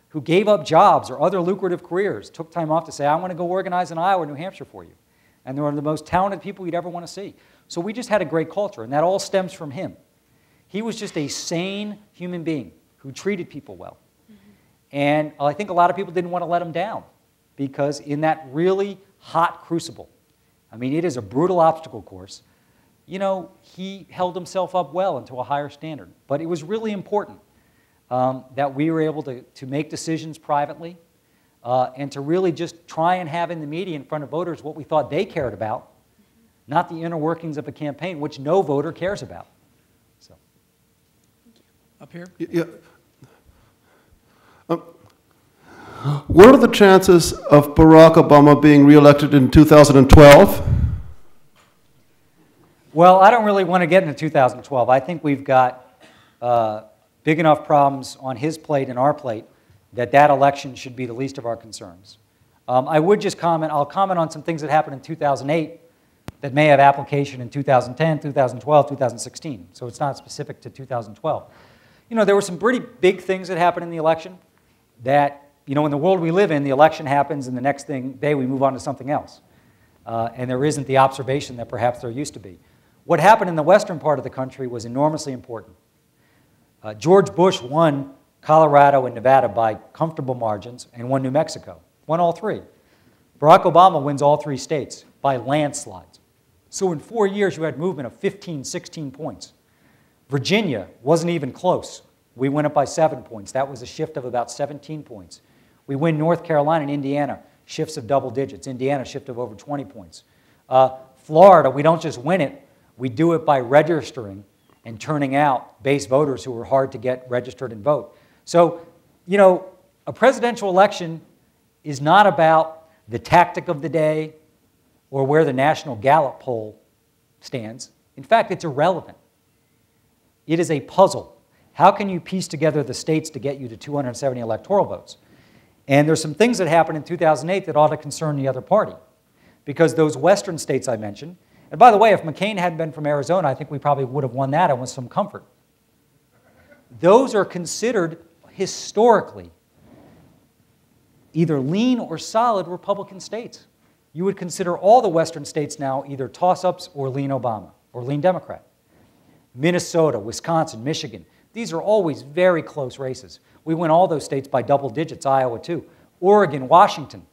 who gave up jobs or other lucrative careers, took time off to say, I want to go organize in Iowa or New Hampshire for you. And they were the most talented people you'd ever want to see. So we just had a great culture, and that all stems from him. He was just a sane human being who treated people well. And I think a lot of people didn't want to let him down because in that really hot crucible, I mean, it is a brutal obstacle course, you know, he held himself up well into a higher standard. But it was really important that we were able to make decisions privately and to really just try and have in the media in front of voters what we thought they cared about, not the inner workings of a campaign, which no voter cares about. So. Up here? Yeah. What are the chances of Barack Obama being reelected in 2012? Well, I don't really want to get into 2012. I think we've got big enough problems on his plate and our plate that that election should be the least of our concerns. I would just comment, I'll comment on some things that happened in 2008 that may have application in 2010, 2012, 2016. So it's not specific to 2012. You know, there were some pretty big things that happened in the election that, you know, in the world we live in, the election happens and the next day we move on to something else. And there isn't the observation that perhaps there used to be. What happened in the western part of the country was enormously important. George Bush won Colorado and Nevada by comfortable margins and won New Mexico. Won all three. Barack Obama wins all three states by landslides. So in 4 years, you had movement of 15, 16 points. Virginia wasn't even close. We went up by 7 points. That was a shift of about 17 points. We win North Carolina and Indiana, shifts of double digits. Indiana, shift of over 20 points. Florida, we don't just win it, we do it by registering and turning out base voters who were hard to get registered and vote. So, you know, a presidential election is not about the tactic of the day or where the National Gallup poll stands. In fact, it's irrelevant. It is a puzzle. How can you piece together the states to get you to 270 electoral votes? And there's some things that happened in 2008 that ought to concern the other party. Because those western states I mentioned, and by the way, if McCain hadn't been from Arizona, I think we probably would have won that and with some comfort. Those are considered historically either lean or solid Republican states. You would consider all the western states now either toss-ups or lean Obama or lean Democrat. Minnesota, Wisconsin, Michigan, these are always very close races. We win all those states by double digits, Iowa too. Oregon, Washington,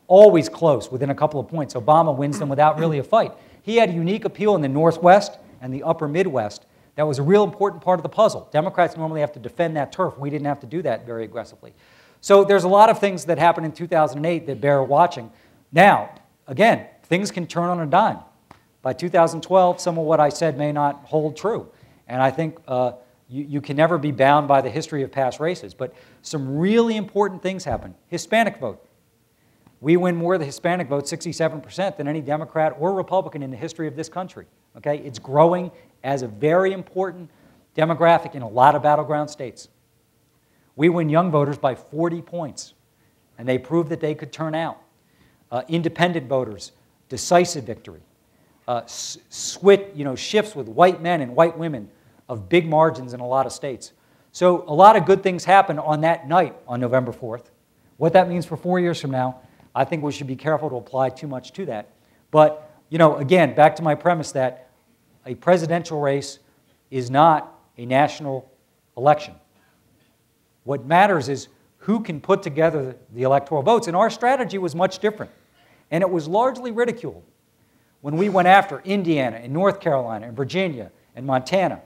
always close, within a couple of points. Obama wins them without really a fight. He had a unique appeal in the Northwest and the upper Midwest. That was a real important part of the puzzle. Democrats normally have to defend that turf. We didn't have to do that very aggressively. So there's a lot of things that happened in 2008 that bear watching. Now, again, things can turn on a dime. By 2012, some of what I said may not hold true. And I think you can never be bound by the history of past races. But some really important things happen. Hispanic vote. We win more of the Hispanic vote, 67%, than any Democrat or Republican in the history of this country. Okay? It's growing as a very important demographic in a lot of battleground states. We win young voters by 40 points, and they proved that they could turn out. Independent voters, decisive victory. Shifts with white men and white women of big margins in a lot of states. So a lot of good things happened on that night on November 4th. What that means for 4 years from now, I think we should be careful to apply too much to that. But, you know, again, back to my premise that a presidential race is not a national election. What matters is who can put together the electoral votes. And our strategy was much different. And it was largely ridiculed when we went after Indiana and North Carolina and Virginia and Montana.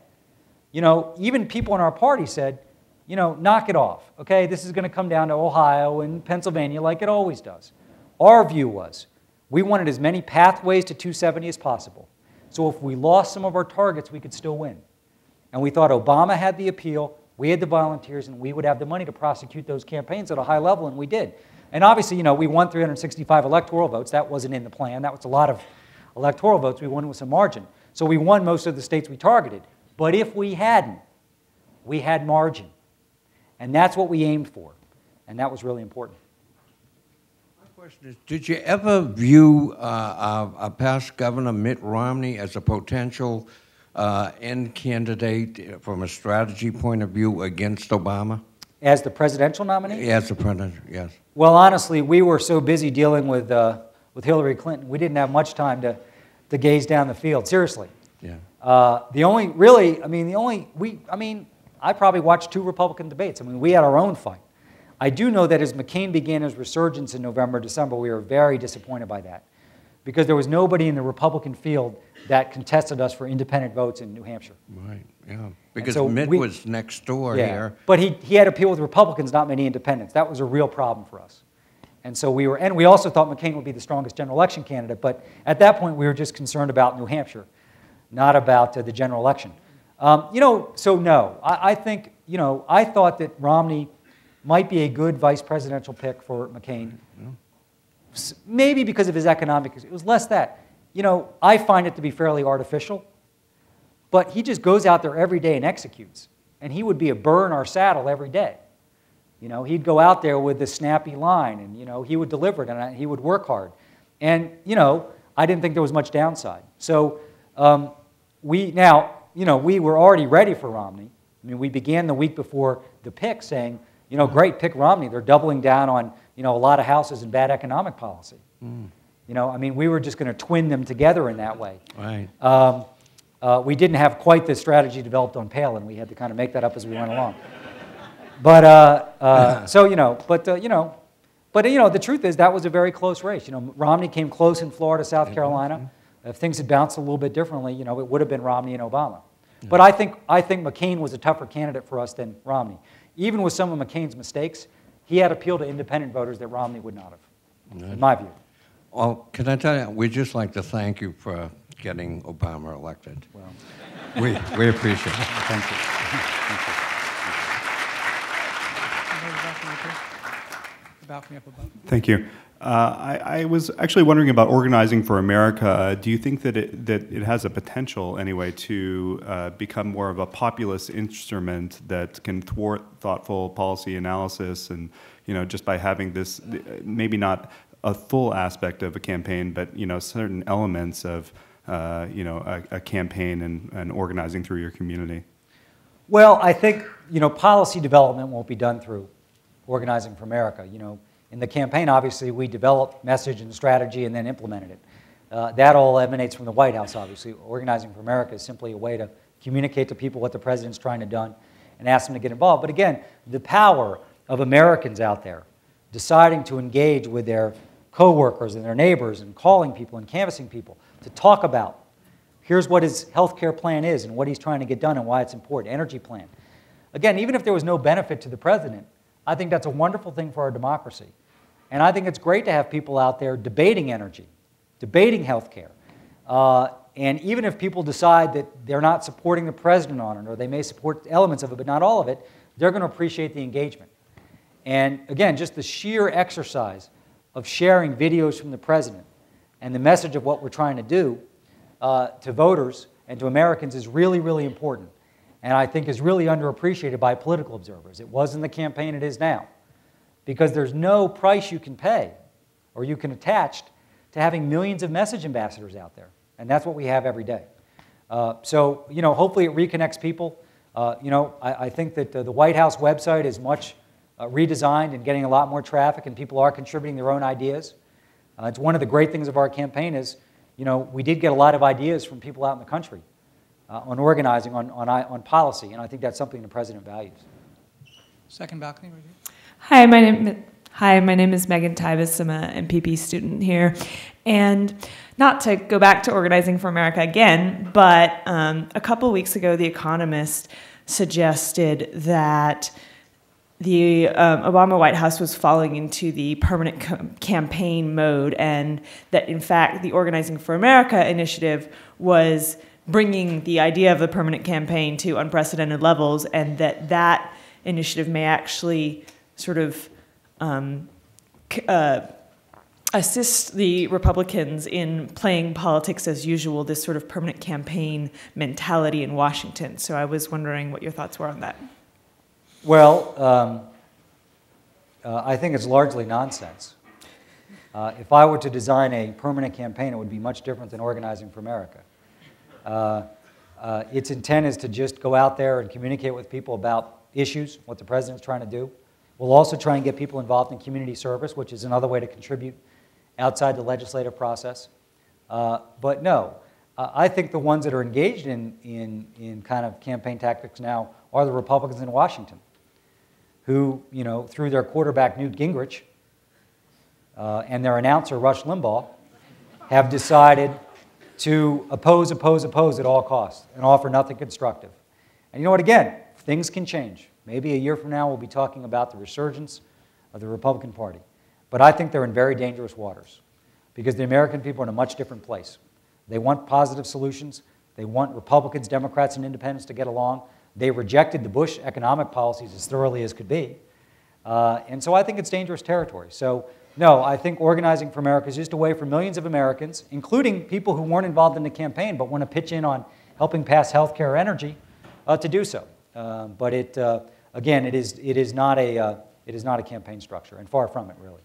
You know, even people in our party said, you know, knock it off. Okay, this is going to come down to Ohio and Pennsylvania like it always does. Our view was we wanted as many pathways to 270 as possible. So if we lost some of our targets, we could still win. And we thought Obama had the appeal, we had the volunteers, and we would have the money to prosecute those campaigns at a high level, and we did. And obviously, you know, we won 365 electoral votes. That wasn't in the plan. That was a lot of electoral votes. We won with some margin. So we won most of the states we targeted. But if we hadn't, we had margin. And that's what we aimed for. And that was really important. My question is, did you ever view a past Governor Mitt Romney as a potential end candidate from a strategy point of view against Obama? As the presidential nominee? As the president, yes. Well, honestly, we were so busy dealing with Hillary Clinton, we didn't have much time to gaze down the field, seriously. Yeah. I probably watched 2 Republican debates. I mean, we had our own fight. I do know that as McCain began his resurgence in November, December, we were very disappointed by that because there was nobody in the Republican field that contested us for independent votes in New Hampshire. Right, yeah. Because so Mitt was next door here. But he had appeal with Republicans, not many independents. That was a real problem for us. And so we also thought McCain would be the strongest general election candidate, but at that point we were just concerned about New Hampshire, not about the general election. So no, I think, I thought that Romney might be a good vice presidential pick for McCain. Maybe because of his economic, it was less that. you know, I find it to be fairly artificial, but he just goes out there every day and executes. And he would be a burr in our saddle every day. You know, he'd go out there with the snappy line, and, you know, he would deliver it, and he would work hard. And, you know, I didn't think there was much downside. So we were already ready for Romney. I mean, we began the week before the pick saying, you know, great, pick Romney. They're doubling down on, you know, a lot of houses and bad economic policy. Mm. You know, I mean, we were just going to twin them together in that way. Right. We didn't have quite the strategy developed on Palin. We had to kind of make that up as we went along. But so, you know, the truth is that was a very close race. You know, Romney came close in Florida, South Carolina. If things had bounced a little bit differently, you know, it would have been Romney and Obama. But I think McCain was a tougher candidate for us than Romney. Even with some of McCain's mistakes, he had appeal to independent voters that Romney would not have, in my view. Well, can I tell you, we'd just like to thank you for getting Obama elected. Well, we appreciate it. Thank you. Thank you. Thank you. I was actually wondering about Organizing for America. Do you think that it has a potential, anyway, to become more of a populist instrument that can thwart thoughtful policy analysis, and, you know, just by having this, maybe not a full aspect of a campaign, but, you know, certain elements of, you know, a campaign and organizing through your community? Well, I think, you know, policy development won't be done through Organizing for America. You know, in the campaign, obviously, we developed message and strategy and then implemented it. That all emanates from the White House, obviously. Organizing for America is simply a way to communicate to people what the president's trying to do and ask them to get involved. But again, the power of Americans out there deciding to engage with their coworkers and their neighbors and calling people and canvassing people to talk about, here's what his health care plan is and what he's trying to get done and why it's important, energy plan. Again, even if there was no benefit to the president, I think that's a wonderful thing for our democracy. And I think it's great to have people out there debating energy, debating health care. And even if people decide that they're not supporting the president on it, or they may support elements of it, but not all of it, they're going to appreciate the engagement. And again, just the sheer exercise of sharing videos from the president and the message of what we're trying to do to voters and to Americans is really, really important. And I think is really underappreciated by political observers. It was in the campaign, it is now. Because there's no price you can pay or you can attach to having millions of message ambassadors out there. And that's what we have every day. So, you know, hopefully it reconnects people. You know, I think that the White House website is much redesigned and getting a lot more traffic, and people are contributing their own ideas. It's one of the great things of our campaign is, you know, we did get a lot of ideas from people out in the country on organizing, on policy, and I think that's something the president values. Second balcony right here. Hi, my name is Megan Tybus. I'm an MPP student here. And not to go back to Organizing for America again, but a couple weeks ago, The Economist suggested that the Obama White House was falling into the permanent campaign mode, and that, in fact, the Organizing for America initiative was bringing the idea of the permanent campaign to unprecedented levels, and that initiative may actually sort of assist the Republicans in playing politics as usual, this sort of permanent campaign mentality in Washington. So I was wondering what your thoughts were on that. Well, I think it's largely nonsense. If I were to design a permanent campaign, it would be much different than Organizing for America. Its intent is to just go out there and communicate with people about issues, what the president's trying to do. We'll also try and get people involved in community service, which is another way to contribute outside the legislative process. But no, I think the ones that are engaged in kind of campaign tactics now are the Republicans in Washington, who, you know, through their quarterback Newt Gingrich and their announcer Rush Limbaugh, have decided to oppose at all costs and offer nothing constructive. And you know what, again, things can change. Maybe a year from now we'll be talking about the resurgence of the Republican Party. But I think they're in very dangerous waters because the American people are in a much different place. They want positive solutions. They want Republicans, Democrats, and independents to get along. They rejected the Bush economic policies as thoroughly as could be. And so I think it's dangerous territory. So No, I think Organizing for America is just a way for millions of Americans, including people who weren't involved in the campaign but want to pitch in on helping pass health care or energy, to do so. But again, it is not a campaign structure, and far from it, really.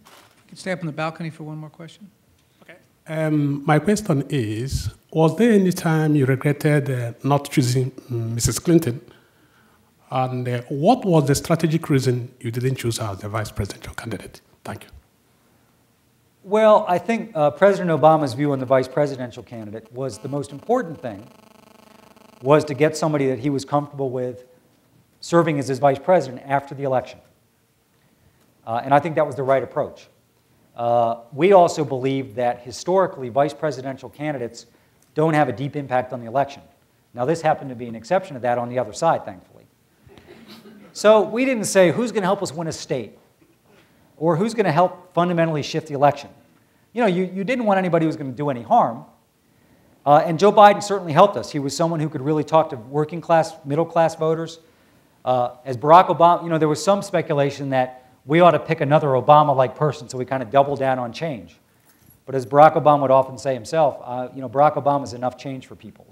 You can stay up on the balcony for one more question. My question is, was there any time you regretted not choosing Mrs. Clinton? And what was the strategic reason you didn't choose her as the vice presidential candidate? Thank you. Well, I think President Obama's view on the vice presidential candidate was the most important thing was to get somebody that he was comfortable with serving as his vice president after the election. And I think that was the right approach. We also believe that historically vice presidential candidates don't have a deep impact on the election. Now this happened to be an exception to that on the other side, thankfully. So we didn't say who's going to help us win a state or who's going to help fundamentally shift the election. You know, you didn't want anybody who was going to do any harm. And Joe Biden certainly helped us. He was someone who could really talk to working class, middle class voters. As Barack Obama, you know, there was some speculation that we ought to pick another Obama-like person, so we kind of double down on change. But as Barack Obama would often say himself, you know, Barack Obama's enough change for people.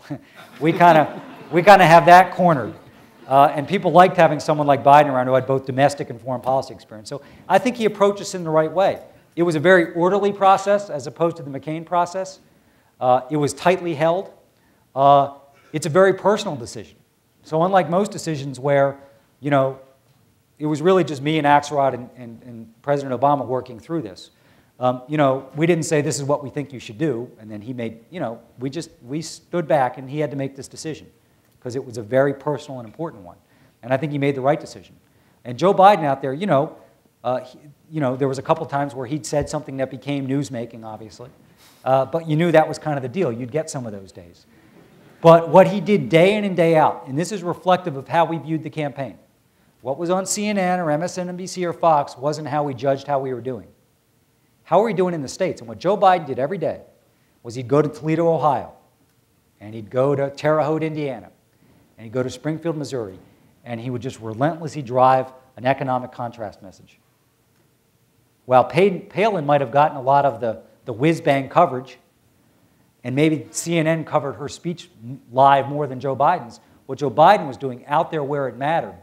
we kind of have that cornered. And people liked having someone like Biden around who had both domestic and foreign policy experience. So I think he approached us in the right way. It was a very orderly process as opposed to the McCain process. It was tightly held. It's a very personal decision. So unlike most decisions where, you know, it was really just me and Axelrod and President Obama working through this. You know, we didn't say this is what we think you should do, and then he made, you know, we stood back and he had to make this decision because it was a very personal and important one. And I think he made the right decision. And Joe Biden out there, you know, there was a couple times where he'd said something that became newsmaking, obviously. But you knew that was kind of the deal. You'd get some of those days. But what he did day in and day out, and this is reflective of how we viewed the campaign, what was on CNN or MSNBC or Fox wasn't how we judged how we were doing. How are we doing in the States? And what Joe Biden did every day was he'd go to Toledo, Ohio, and he'd go to Terre Haute, Indiana, and he'd go to Springfield, Missouri, and he would just relentlessly drive an economic contrast message. While Palin might have gotten a lot of the whiz-bang coverage, and maybe CNN covered her speech live more than Joe Biden's, what Joe Biden was doing out there where it mattered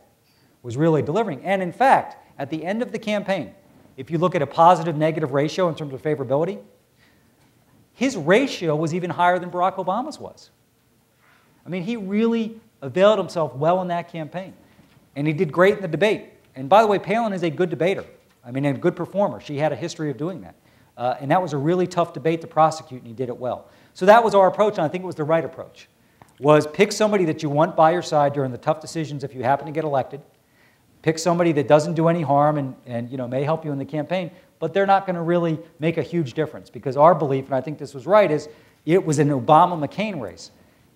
was really delivering. And in fact, at the end of the campaign, if you look at a positive-negative ratio in terms of favorability, his ratio was even higher than Barack Obama's was. I mean, he really availed himself well in that campaign. And he did great in the debate. And by the way, Palin is a good debater. I mean, a good performer. She had a history of doing that. And that was a really tough debate to prosecute, and he did it well. So that was our approach, and I think it was the right approach, was pick somebody that you want by your side during the tough decisions if you happen to get elected. Pick somebody that doesn't do any harm and you know, may help you in the campaign, but they're not going to really make a huge difference because our belief, and I think this was right, is it was an Obama-McCain race.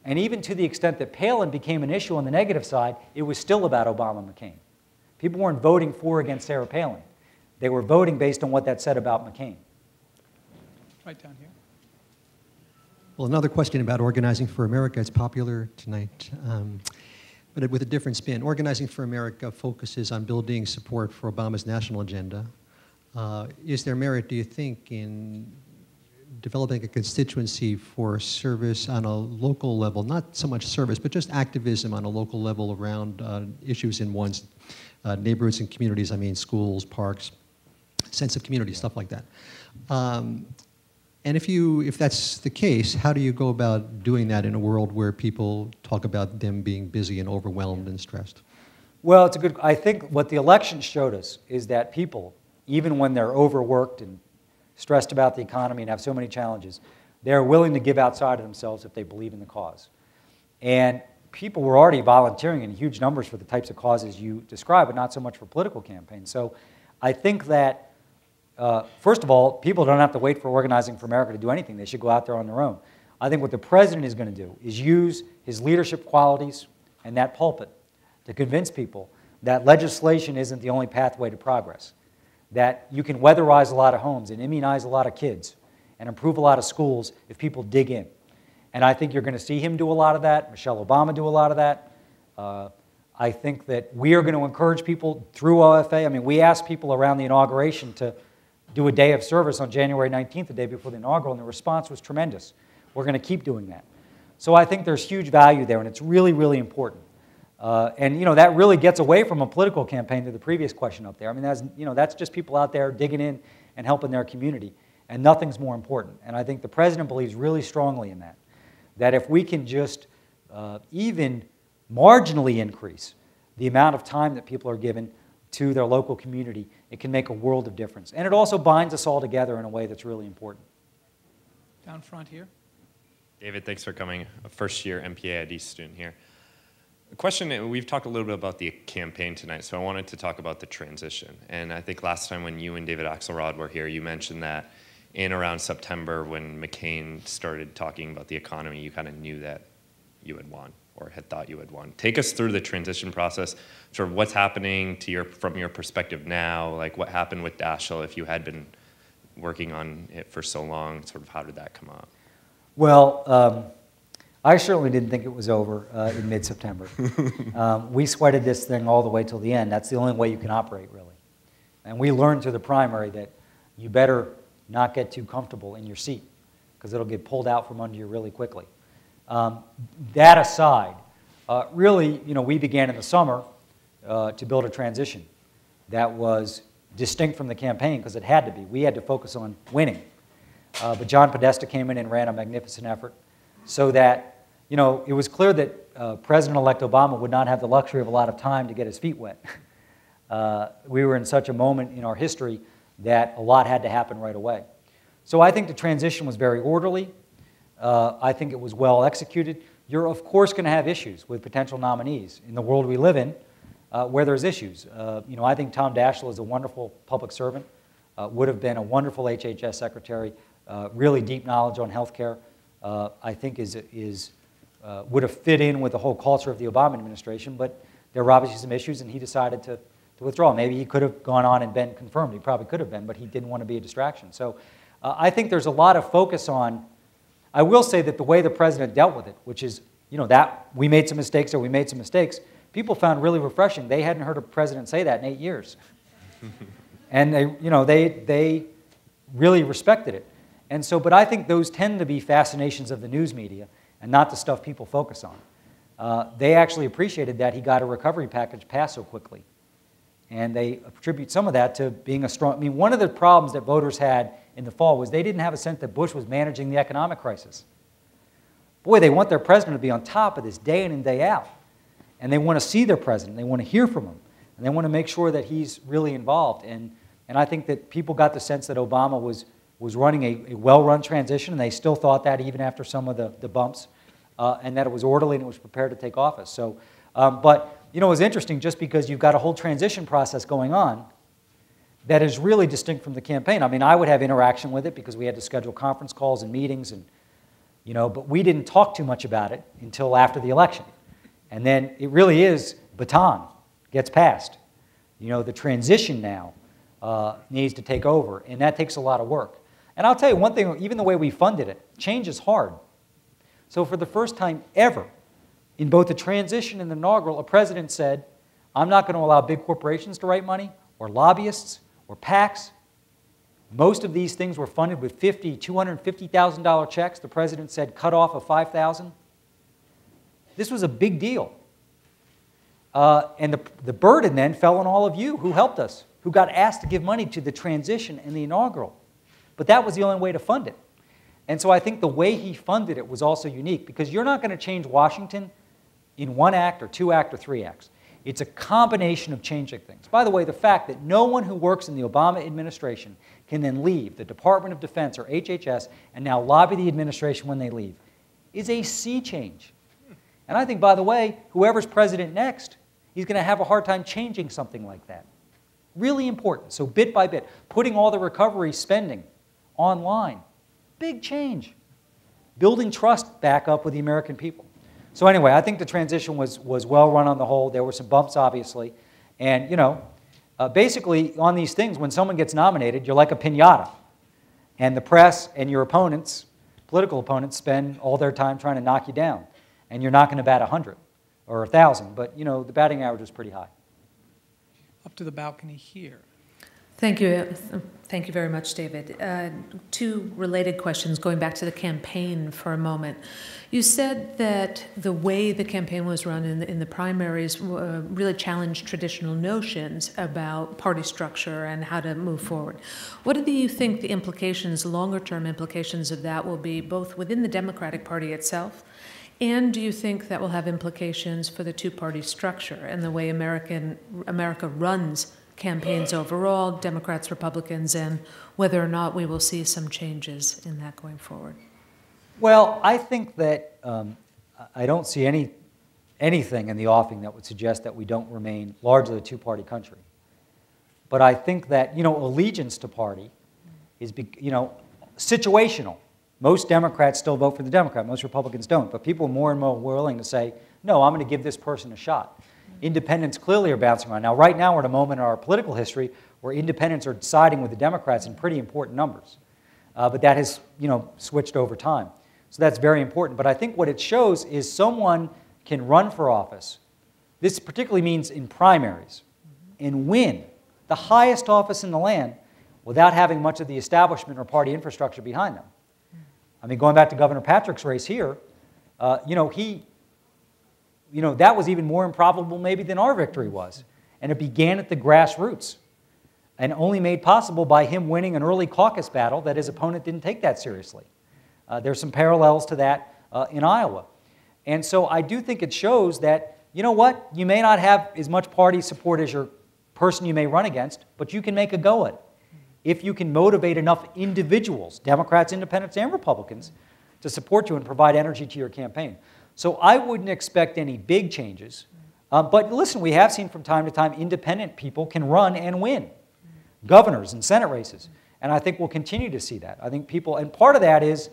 And even to the extent that Palin became an issue on the negative side, it was still about Obama-McCain. People weren't voting for or against Sarah Palin. They were voting based on what that said about McCain. Right down here. Well, another question about Organizing for America. It's popular tonight, but with a different spin. Organizing for America focuses on building support for Obama's national agenda. Is there merit, do you think, in developing a constituency for service on a local level, not so much service, but just activism on a local level around issues in one's neighborhoods and communities, I mean schools, parks, sense of community, stuff like that. And if that's the case, how do you go about doing that in a world where people talk about them being busy and overwhelmed and stressed? Well, it's a good, I think what the election showed us is that people, even when they're overworked and stressed about the economy and have so many challenges, they're willing to give outside of themselves if they believe in the cause. And people were already volunteering in huge numbers for the types of causes you describe, but not so much for political campaigns. So I think that first of all, people don't have to wait for Organizing for America to do anything. They should go out there on their own. I think what the president is going to do is use his leadership qualities and that pulpit to convince people that legislation isn't the only pathway to progress, that you can weatherize a lot of homes and immunize a lot of kids and improve a lot of schools if people dig in. And I think you're going to see him do a lot of that, Michelle Obama do a lot of that. I think that we are going to encourage people through OFA. I mean, we asked people around the inauguration to do a day of service on January 19th, the day before the inaugural, and the response was tremendous. We're going to keep doing that. So I think there's huge value there, and it's really, really important. And that really gets away from a political campaign to the previous question up there. I mean, that's just people out there digging in and helping their community, and nothing's more important. And I think the president believes really strongly in that, that if we can just even marginally increase the amount of time that people are given to their local community, it can make a world of difference. And it also binds us all together in a way that's really important. Down front here. David, thanks for coming. A first-year MPA ID student here. A question, we've talked a little bit about the campaign tonight, so I wanted to talk about the transition. And I think last time when you and David Axelrod were here, you mentioned that in around September when McCain started talking about the economy, you kind of knew that you had won or had thought you had won. Take us through the transition process, sort of what's happening from your perspective now, like what happened with Daschle if you had been working on it for so long, sort of how did that come up? Well, I certainly didn't think it was over in mid-September. We sweated this thing all the way till the end. That's the only way you can operate, really. And we learned through the primary that you better not get too comfortable in your seat because it'll get pulled out from under you really quickly. That aside, really, we began in the summer to build a transition that was distinct from the campaign because it had to be. We had to focus on winning. But John Podesta came in and ran a magnificent effort so that, it was clear that President-elect Obama would not have the luxury of a lot of time to get his feet wet. We were in such a moment in our history that a lot had to happen right away. So I think the transition was very orderly. I think it was well executed. You're, of course, going to have issues with potential nominees in the world we live in where there's issues. I think Tom Daschle is a wonderful public servant, would have been a wonderful HHS secretary, really deep knowledge on health care. I think would have fit in with the whole culture of the Obama administration, but there were obviously some issues, and he decided to withdraw. Maybe he could have gone on and been confirmed. He probably could have been, but he didn't want to be a distraction. So I think there's a lot of focus on, I will say that the way the president dealt with it, which is, that we made some mistakes or we made some mistakes, people found really refreshing. They hadn't heard a president say that in 8 years. And they really respected it. And so, but I think those tend to be fascinations of the news media and not the stuff people focus on. They actually appreciated that he got a recovery package passed so quickly. And they attribute some of that to being a strong, one of the problems that voters had in the fall was they didn't have a sense that Bush was managing the economic crisis. Boy, they want their president to be on top of this day in and day out. And they want to see their president. They want to hear from him. And they want to make sure that he's really involved. And I think that people got the sense that Obama was running a well-run transition, and they still thought that even after some of the bumps, and that it was orderly and it was prepared to take office. So, but it was interesting just because you've got a whole transition process going on that is really distinct from the campaign. I would have interaction with it because we had to schedule conference calls and meetings, and but we didn't talk too much about it until after the election. And then it really is baton gets passed. The transition now needs to take over, and that takes a lot of work. And I'll tell you one thing, even the way we funded it, change is hard. So for the first time ever, in both the transition and the inaugural, a president said, I'm not going to allow big corporations to write money, or lobbyists, or PACs. Most of these things were funded with $50,000, $250,000 checks. The president said, cut off of $5,000. This was a big deal. And the burden then fell on all of you who helped us, who got asked to give money to the transition and the inaugural. But that was the only way to fund it. And so I think the way he funded it was also unique, because you're not going to change Washington in 1 act or 2 acts or 3 acts. It's a combination of changing things. By the way, the fact that no one who works in the Obama administration can then leave the Department of Defense or HHS and now lobby the administration when they leave is a sea change. And I think, by the way, whoever's president next, he's going to have a hard time changing something like that. Really important. So bit by bit, putting all the recovery spending online, big change. Building trust back up with the American people. So anyway, I think the transition was well run on the whole. There were some bumps, obviously. And, basically on these things, when someone gets nominated, you're like a piñata. And the press and your opponents, political opponents, spend all their time trying to knock you down. And you're not going to bat 100. or 1,000. But, you know, the batting average was pretty high. Up to the balcony here. Thank you. Thank you very much, David. Two related questions, going back to the campaign for a moment. You said that the way the campaign was run in the primaries really challenged traditional notions about party structure and how to move forward. What do you think the implications, longer-term implications of that will be, both within the Democratic Party itself, and do you think that will have implications for the two-party structure and the way America runs campaigns overall, Democrats, Republicans, and whether or not we will see some changes in that going forward? Well, I think that I don't see anything in the offing that would suggest that we don't remain largely a two-party country. But I think that, you know, allegiance to party is, you know, situational. Most Democrats still vote for the Democrat. Most Republicans don't. But people are more and more willing to say, no, I'm going to give this person a shot. Independents clearly are bouncing around. Now, right now, we're at a moment in our political history where independents are siding with the Democrats in pretty important numbers. But that has, you know, switched over time. So that's very important. But I think what it shows is someone can run for office. This particularly means in primaries, and win the highest office in the land without having much of the establishment or party infrastructure behind them. I mean, going back to Governor Patrick's race here, you know, that was even more improbable maybe than our victory was. And it began at the grassroots and only made possible by him winning an early caucus battle that his opponent didn't take that seriously. There's some parallels to that in Iowa. And so I do think it shows that, you know what, you may not have as much party support as your person you may run against, but you can make a go at it. If you can motivate enough individuals, Democrats, Independents, and Republicans, to support you and provide energy to your campaign. So I wouldn't expect any big changes. But listen, we have seen from time to time independent people can run and win. Governors and Senate races. And I think we'll continue to see that. I think people, and part of that is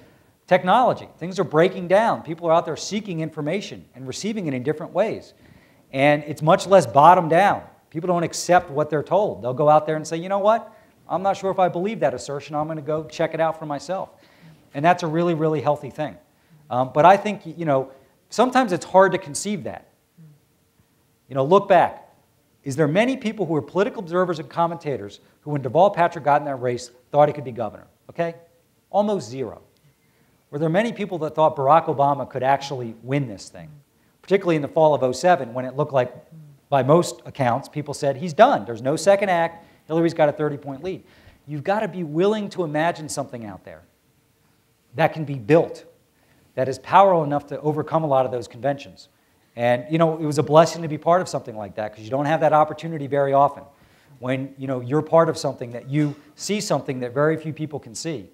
technology. Things are breaking down. People are out there seeking information and receiving it in different ways. And it's much less bottom down. People don't accept what they're told. They'll go out there and say, you know what? I'm not sure if I believe that assertion. I'm going to go check it out for myself. And that's a really, really healthy thing. But I think, you know, sometimes it's hard to conceive that. You know, look back. Is there many people who are political observers and commentators who, when Deval Patrick got in that race, thought he could be governor? Okay? Almost zero. Were there many people that thought Barack Obama could actually win this thing? Particularly in the fall of '07, when it looked like, by most accounts, people said, he's done. There's no second act. Hillary's got a 30-point lead. You've got to be willing to imagine something out there that can be built, that is powerful enough to overcome a lot of those conventions. And, you know, it was a blessing to be part of something like that, because you don't have that opportunity very often. When, you know, you're part of something that you see something that very few people can see,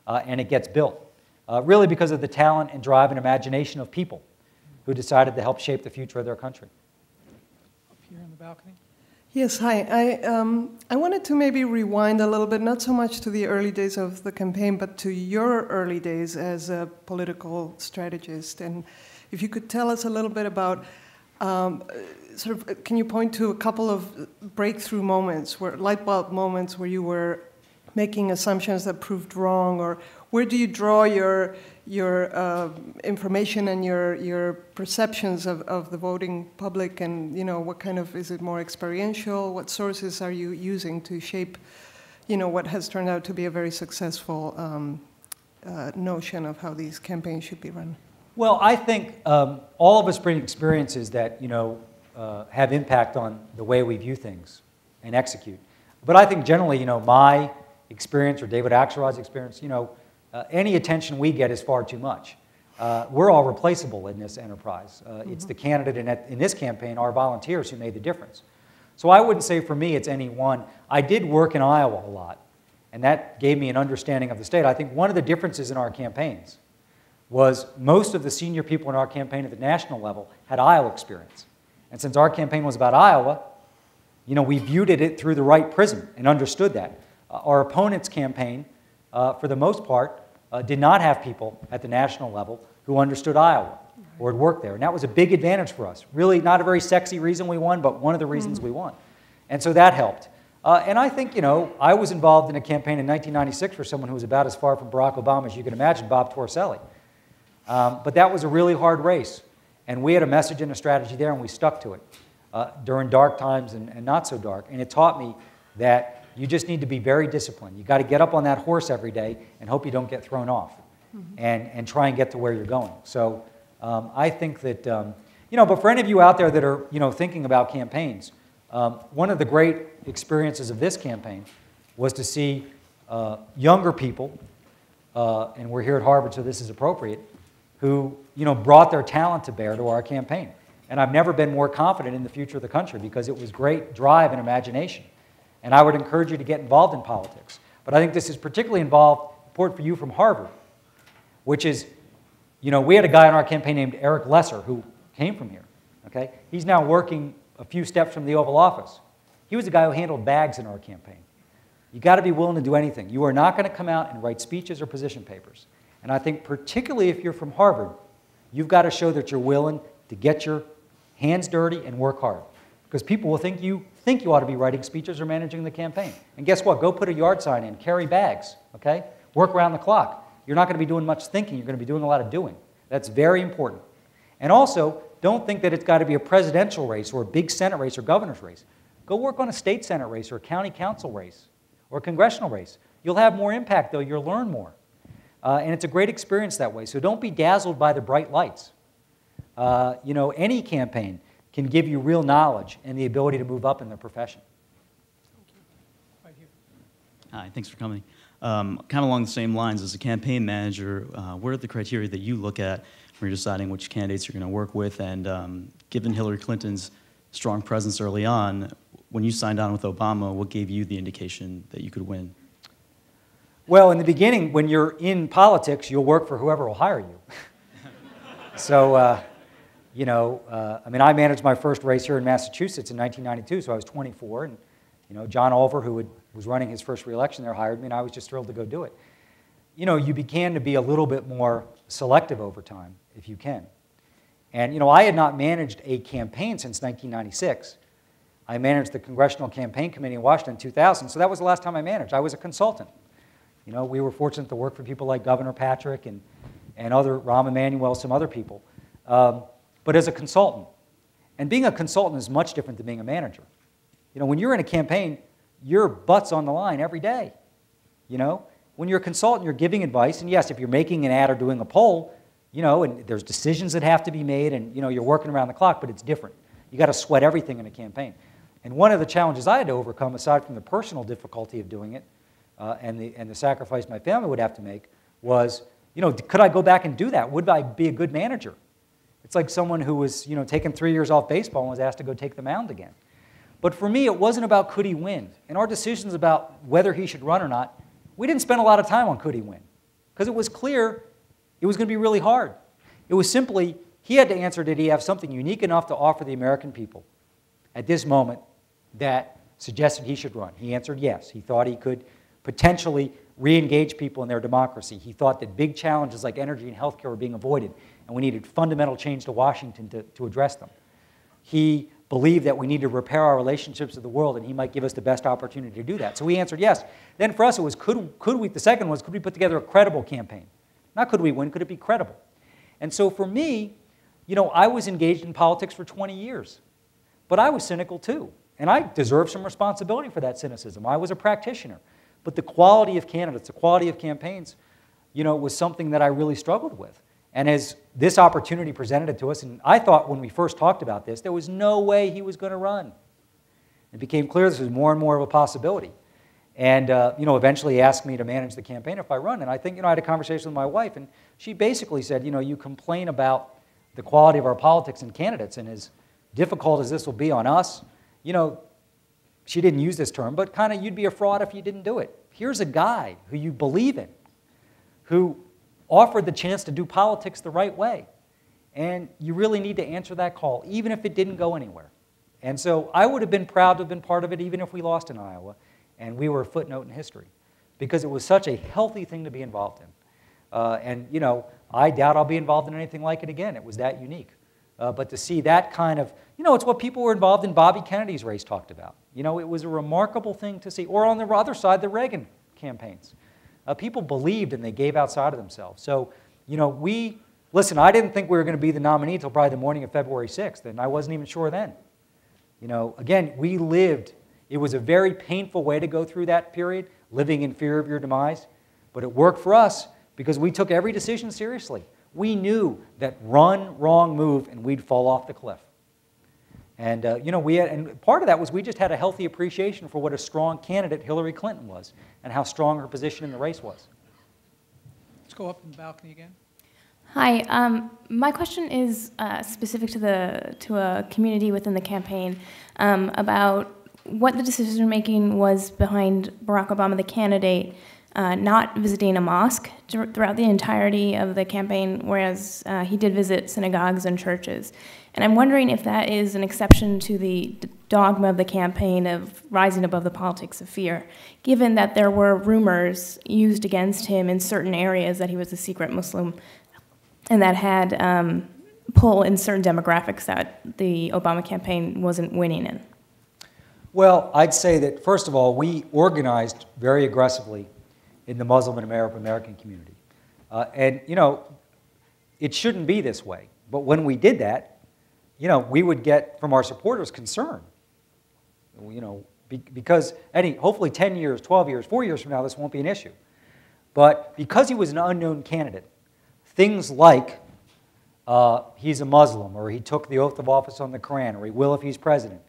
and it gets built. Really because of the talent and drive and imagination of people who decided to help shape the future of their country. Up here in the balcony. Yes, hi. I wanted to maybe rewind a little bit, not so much to the early days of the campaign, but to your early days as a political strategist. And if you could tell us a little bit about, can you point to a couple of breakthrough moments, light bulb moments where you were making assumptions that proved wrong, or where do you draw your information and your perceptions of the voting public, and, you know, what kind of, is it more experiential? What sources are you using to shape, you know, what has turned out to be a very successful notion of how these campaigns should be run? Well, I think all of us bring experiences that, you know, have impact on the way we view things and execute. But I think generally, you know, my experience or David Axelrod's experience, you know, any attention we get is far too much. We're all replaceable in this enterprise. It's the candidate in this campaign, our volunteers, who made the difference. So I wouldn't say for me it's any one. I did work in Iowa a lot, and that gave me an understanding of the state. I think one of the differences in our campaigns was most of the senior people in our campaign at the national level had Iowa experience. And since our campaign was about Iowa, you know, we viewed it through the right prism and understood that. Our opponent's campaign, for the most part, did not have people at the national level who understood Iowa or had worked there. And that was a big advantage for us. Really not a very sexy reason we won, but one of the reasons we won. And so that helped. And I think, you know, I was involved in a campaign in 1996 for someone who was about as far from Barack Obama as you can imagine, Bob Torselli. But that was a really hard race. And we had a message and a strategy there, and we stuck to it during dark times and not so dark. And it taught me that you just need to be very disciplined. You got to get up on that horse every day and hope you don't get thrown off, and try and get to where you're going. So I think that, but for any of you out there that are, thinking about campaigns, one of the great experiences of this campaign was to see younger people, and we're here at Harvard, so this is appropriate, who brought their talent to bear to our campaign. And I've never been more confident in the future of the country because it was great drive and imagination. And I would encourage you to get involved in politics. But I think this is particularly important for you from Harvard, which is, we had a guy on our campaign named Eric Lesser who came from here. Okay? He's now working a few steps from the Oval Office. He was the guy who handled bags in our campaign. You got to be willing to do anything. You are not going to come out and write speeches or position papers. And I think particularly if you're from Harvard, you've got to show that you're willing to get your hands dirty and work hard. Because people will think you ought to be writing speeches or managing the campaign. And guess what? Go put a yard sign in, carry bags, okay? Work around the clock. You're not going to be doing much thinking. You're going to be doing a lot of doing. That's very important. And also, don't think that it's got to be a presidential race or a big Senate race or governor's race. Go work on a state Senate race or a county council race or a congressional race. You'll have more impact, though. You'll learn more. And it's a great experience that way. So don't be dazzled by the bright lights. Any campaign can give you real knowledge and the ability to move up in the profession. Right here. Hi, thanks for coming. Kind of along the same lines, as a campaign manager, what are the criteria that you look at when you're deciding which candidates you're going to work with? And given Hillary Clinton's strong presence early on, when you signed on with Obama, what gave you the indication that you could win? Well, in the beginning, when you're in politics, you'll work for whoever will hire you. So, I managed my first race here in Massachusetts in 1992, so I was 24, and, John Oliver, who was running his first reelection there, hired me, and I was just thrilled to go do it. You began to be a little bit more selective over time, if you can. And, I had not managed a campaign since 1996. I managed the Congressional Campaign Committee in Washington in 2000, so that was the last time I managed. I was a consultant. We were fortunate to work for people like Governor Patrick and other, Rahm Emanuel, some other people. But as a consultant. And being a consultant is much different than being a manager. When you're in a campaign, your butt's on the line every day. When you're a consultant, you're giving advice. And yes, if you're making an ad or doing a poll, and there's decisions that have to be made, and you're working around the clock, but it's different. You got to sweat everything in a campaign. And one of the challenges I had to overcome, aside from the personal difficulty of doing it, and the sacrifice my family would have to make, was, could I go back and do that? Would I be a good manager? It's like someone who was, taking 3 years off baseball and was asked to go take the mound again. But for me, it wasn't about could he win. And our decisions about whether he should run or not, we didn't spend a lot of time on could he win. Because it was clear it was going to be really hard. It was simply, he had to answer, did he have something unique enough to offer the American people at this moment that suggested he should run? He answered yes. He thought he could potentially re-engage people in their democracy. He thought that big challenges like energy and healthcare were being avoided, and we needed fundamental change to Washington to address them. He believed that we needed to repair our relationships with the world, and he might give us the best opportunity to do that. So we answered yes. Then for us, it was could we, the second was, could we put together a credible campaign? Not could we win, could it be credible? And so for me, I was engaged in politics for 20 years, but I was cynical too, and I deserve some responsibility for that cynicism. I was a practitioner. But the quality of candidates, the quality of campaigns, was something that I really struggled with. And as this opportunity presented it to us, and I thought when we first talked about this, there was no way he was going to run. It became clear this was more and more of a possibility. And, eventually he asked me to manage the campaign if I run. And I think, I had a conversation with my wife, and she basically said, you complain about the quality of our politics and candidates, and as difficult as this will be on us, she didn't use this term, but kind of you'd be a fraud if you didn't do it. Here's a guy who you believe in, who offered the chance to do politics the right way. And you really need to answer that call, even if it didn't go anywhere. And so I would have been proud to have been part of it, even if we lost in Iowa, and we were a footnote in history, because it was such a healthy thing to be involved in. I doubt I'll be involved in anything like it again. It was that unique. But to see that kind of, it's what people who were involved in Bobby Kennedy's race talked about. It was a remarkable thing to see. Or on the other side, the Reagan campaigns. People believed and they gave outside of themselves. So, we listen, I didn't think we were going to be the nominee until probably the morning of February 6th, and I wasn't even sure then. You know, again, we lived, it was a very painful way to go through that period, living in fear of your demise, but it worked for us because we took every decision seriously. We knew that wrong move, and we'd fall off the cliff. And, you know, and part of that was we just had a healthy appreciation for what a strong candidate Hillary Clinton was and how strong her position in the race was. Let's go up in the balcony again. Hi, my question is specific to a community within the campaign about what the decision making was behind Barack Obama, the candidate, not visiting a mosque throughout the entirety of the campaign, whereas he did visit synagogues and churches. And I'm wondering if that is an exception to the dogma of the campaign of rising above the politics of fear, given that there were rumors used against him in certain areas that he was a secret Muslim, and that had pull in certain demographics that the Obama campaign wasn't winning in. Well, I'd say that, first of all, we organized very aggressively in the Muslim and Arab American community. And, you know, it shouldn't be this way. But when we did that, you know, we would get from our supporters concern. You know, because hopefully 10 years, 12 years, 4 years from now, this won't be an issue. But because he was an unknown candidate, things like he's a Muslim, or he took the oath of office on the Quran, or he will if he's president.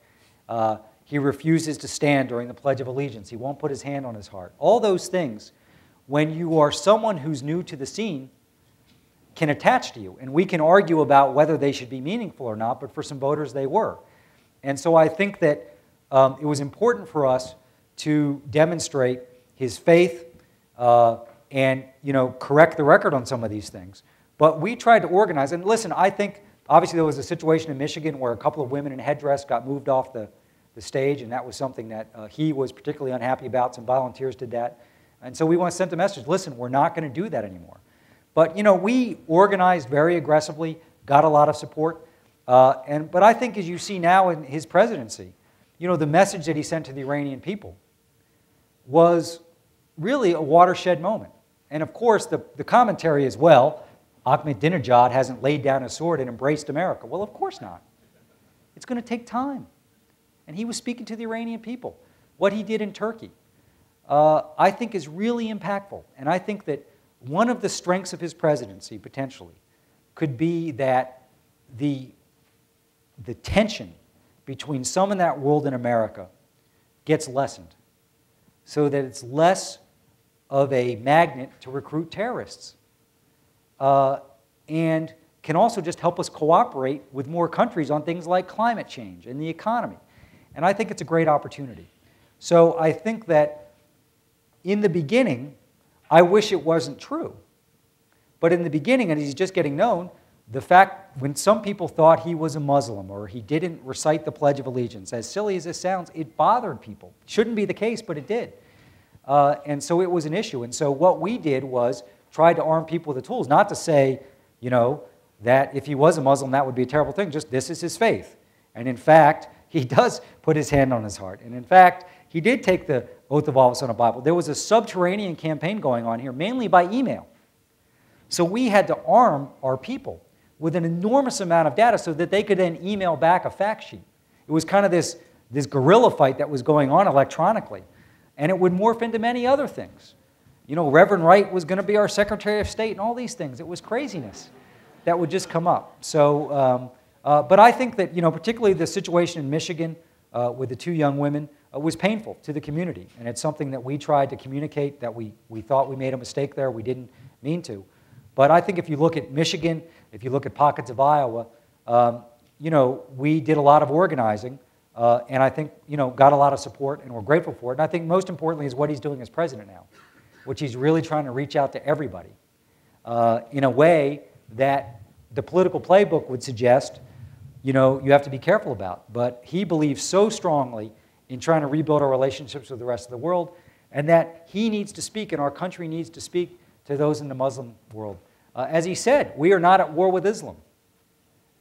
He refuses to stand during the Pledge of Allegiance. He won't put his hand on his heart. All those things, when you are someone who's new to the scene, can attach to you. And we can argue about whether they should be meaningful or not, but for some voters they were. And so I think that it was important for us to demonstrate his faith and, you know, correct the record on some of these things. But we tried to organize. And listen, I think obviously there was a situation in Michigan where a couple of women in headdress got moved off the stage, and that was something that he was particularly unhappy about. Some volunteers did that. And so we want to send a message, listen, we're not going to do that anymore. But, you know, we organized very aggressively, got a lot of support. But I think as you see now in his presidency, you know, the message that he sent to the Iranian people was really a watershed moment. And of course, the commentary is, well, Ahmadinejad hasn't laid down his sword and embraced America. Well, of course not. It's going to take time. And he was speaking to the Iranian people. What he did in Turkey, I think, is really impactful. And I think that one of the strengths of his presidency, potentially, could be that the tension between some in that world and America gets lessened, so that it's less of a magnet to recruit terrorists, and can also just help us cooperate with more countries on things like climate change and the economy. And I think it's a great opportunity. So I think that in the beginning, I wish it wasn't true. But in the beginning, and he's just getting known, the fact when some people thought he was a Muslim or he didn't recite the Pledge of Allegiance, as silly as this sounds, it bothered people. Shouldn't be the case, but it did. And so it was an issue. And so what we did was try to arm people with the tools, not to say, you know, that if he was a Muslim, that would be a terrible thing. Just this is his faith. And in fact, he does put his hand on his heart. And in fact, he did take the oath of office on a Bible. There was a subterranean campaign going on here, mainly by email. So we had to arm our people with an enormous amount of data so that they could then email back a fact sheet. It was kind of this guerrilla fight that was going on electronically. And it would morph into many other things. You know, Reverend Wright was going to be our Secretary of State and all these things. It was craziness that would just come up. So, but I think that, you know, particularly the situation in Michigan with the two young women was painful to the community. And it's something that we tried to communicate, that we thought we made a mistake there. We didn't mean to. But I think if you look at Michigan, if you look at pockets of Iowa, you know, we did a lot of organizing. And I think, you know, got a lot of support, and we're grateful for it. And I think most importantly is what he's doing as president now, which he's really trying to reach out to everybody in a way that the political playbook would suggest, you know, you have to be careful about. But he believes so strongly in trying to rebuild our relationships with the rest of the world, and that he needs to speak, and our country needs to speak to those in the Muslim world. As he said, we are not at war with Islam.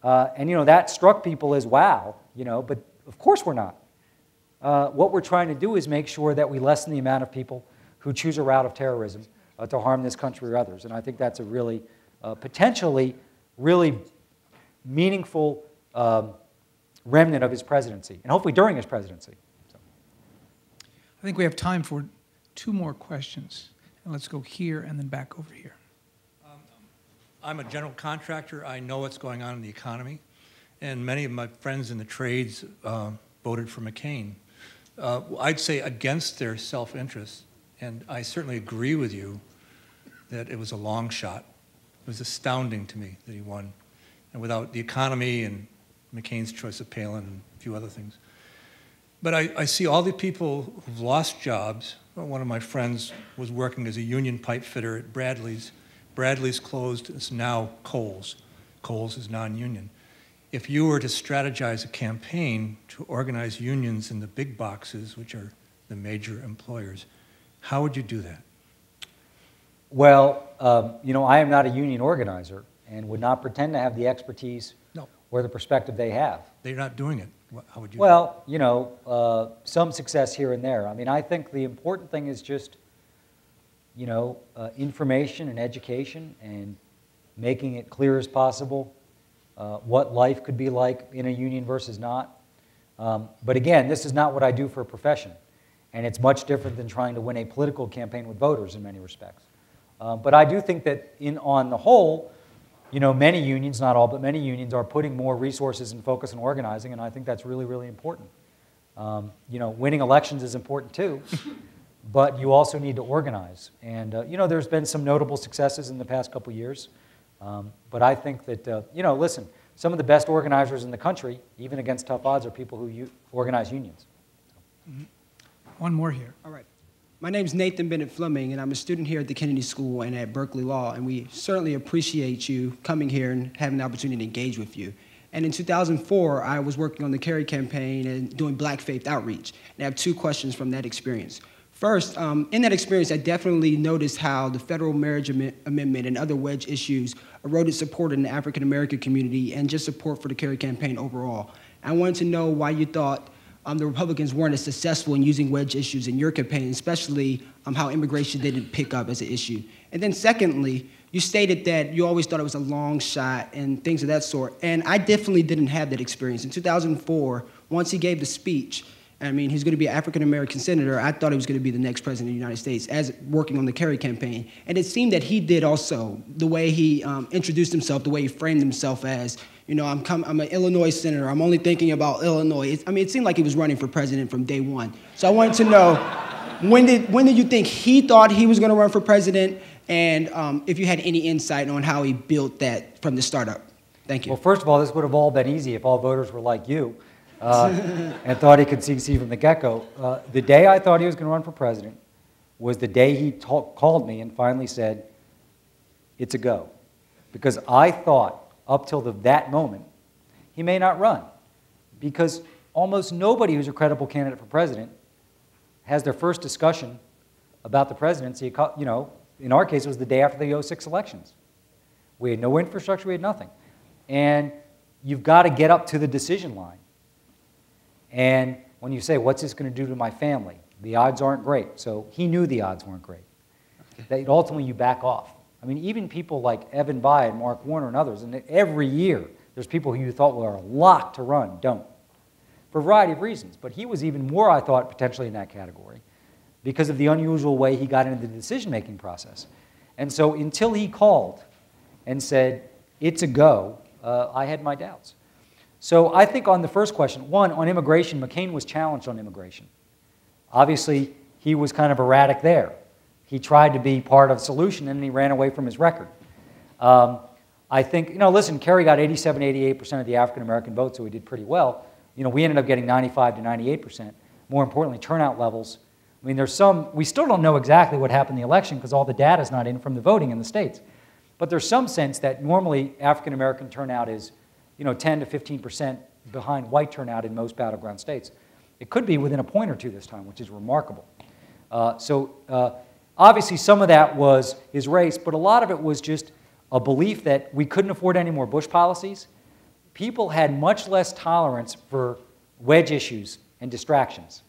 And, you know, that struck people as, wow, you know, but of course we're not. What we're trying to do is make sure that we lessen the amount of people who choose a route of terrorism to harm this country or others. And I think that's a really potentially really meaningful remnant of his presidency, and hopefully during his presidency. So. I think we have time for 2 more questions. And let's go here and then back over here. I'm a general contractor. I know what's going on in the economy. And many of my friends in the trades voted for McCain. I'd say against their self-interest. And I certainly agree with you that it was a long shot. It was astounding to me that he won. And without the economy and McCain's choice of Palin and a few other things. But I see all the people who've lost jobs. One of my friends was working as a union pipe fitter at Bradley's. Bradley's closed, it's now Kohl's. Kohl's is non-union. If you were to strategize a campaign to organize unions in the big boxes, which are the major employers, how would you do that? Well, you know, I am not a union organizer and would not pretend to have the expertise or the perspective they have. They're not doing it. How would you? Well, you know, some success here and there. I mean, I think the important thing is just, you know, information and education and making it clear as possible what life could be like in a union versus not. But again, this is not what I do for a profession. And it's much different than trying to win a political campaign with voters in many respects. But I do think that on the whole, you know, many unions, not all, but many unions are putting more resources and focus on organizing, and I think that's really, really important. You know, winning elections is important too, but you also need to organize. And, you know, there's been some notable successes in the past couple years, but I think that, you know, listen, some of the best organizers in the country, even against tough odds, are people who organize unions. One more here. All right. My name is Nathan Bennett Fleming, and I'm a student here at the Kennedy School and at Berkeley Law, and we certainly appreciate you coming here and having the opportunity to engage with you. And in 2004, I was working on the Kerry campaign and doing Black faith outreach, and I have 2 questions from that experience. First, in that experience, I definitely noticed how the federal marriage amendment and other wedge issues eroded support in the African-American community and just support for the Kerry campaign overall. I wanted to know why you thought the Republicans weren't as successful in using wedge issues in your campaign, especially how immigration didn't pick up as an issue. And then secondly, you stated that you always thought it was a long shot and things of that sort. And I definitely didn't have that experience. In 2004, once he gave the speech, I mean, he's going to be an African-American senator. I thought he was going to be the next president of the United States as working on the Kerry campaign. And it seemed that he did also, the way he introduced himself, the way he framed himself as, you know, I'm an Illinois senator. I'm only thinking about Illinois. I mean, it seemed like he was running for president from day one. So I wanted to know, when did you think he thought he was going to run for president? And if you had any insight on how he built that from the startup. Thank you. Well, first of all, this would have all been easy if all voters were like you and thought he could succeed from the get-go. The day I thought he was going to run for president was the day he called me and finally said, it's a go. Because I thought, up till that moment, he may not run. Because almost nobody who's a credible candidate for president has their first discussion about the presidency, you know, in our case, it was the day after the 06 elections. We had no infrastructure, we had nothing. And you've got to get up to the decision line. And when you say, what's this going to do to my family? The odds aren't great. So he knew the odds weren't great. That ultimately you back off. I mean, even people like Evan Bayh and Mark Warner and others, and every year there's people who you thought were a lot to run, don't. For a variety of reasons. But he was even more, I thought, potentially in that category because of the unusual way he got into the decision-making process. And so until he called and said, it's a go, I had my doubts. So I think on the first question, one, on immigration, McCain was challenged on immigration. Obviously, he was kind of erratic there. He tried to be part of the solution, and then he ran away from his record. I think, you know, listen, Kerry got 87, 88% of the African-American vote, so he did pretty well. You know, we ended up getting 95 to 98%. More importantly, turnout levels. I mean, there's some, we still don't know exactly what happened in the election because all the data is not in from the voting in the states. But there's some sense that normally African-American turnout is, you know, 10 to 15% behind white turnout in most battleground states. It could be within a point or two this time, which is remarkable. Obviously, some of that was his race, but a lot of it was just a belief that we couldn't afford any more Bush policies. People had much less tolerance for wedge issues and distractions.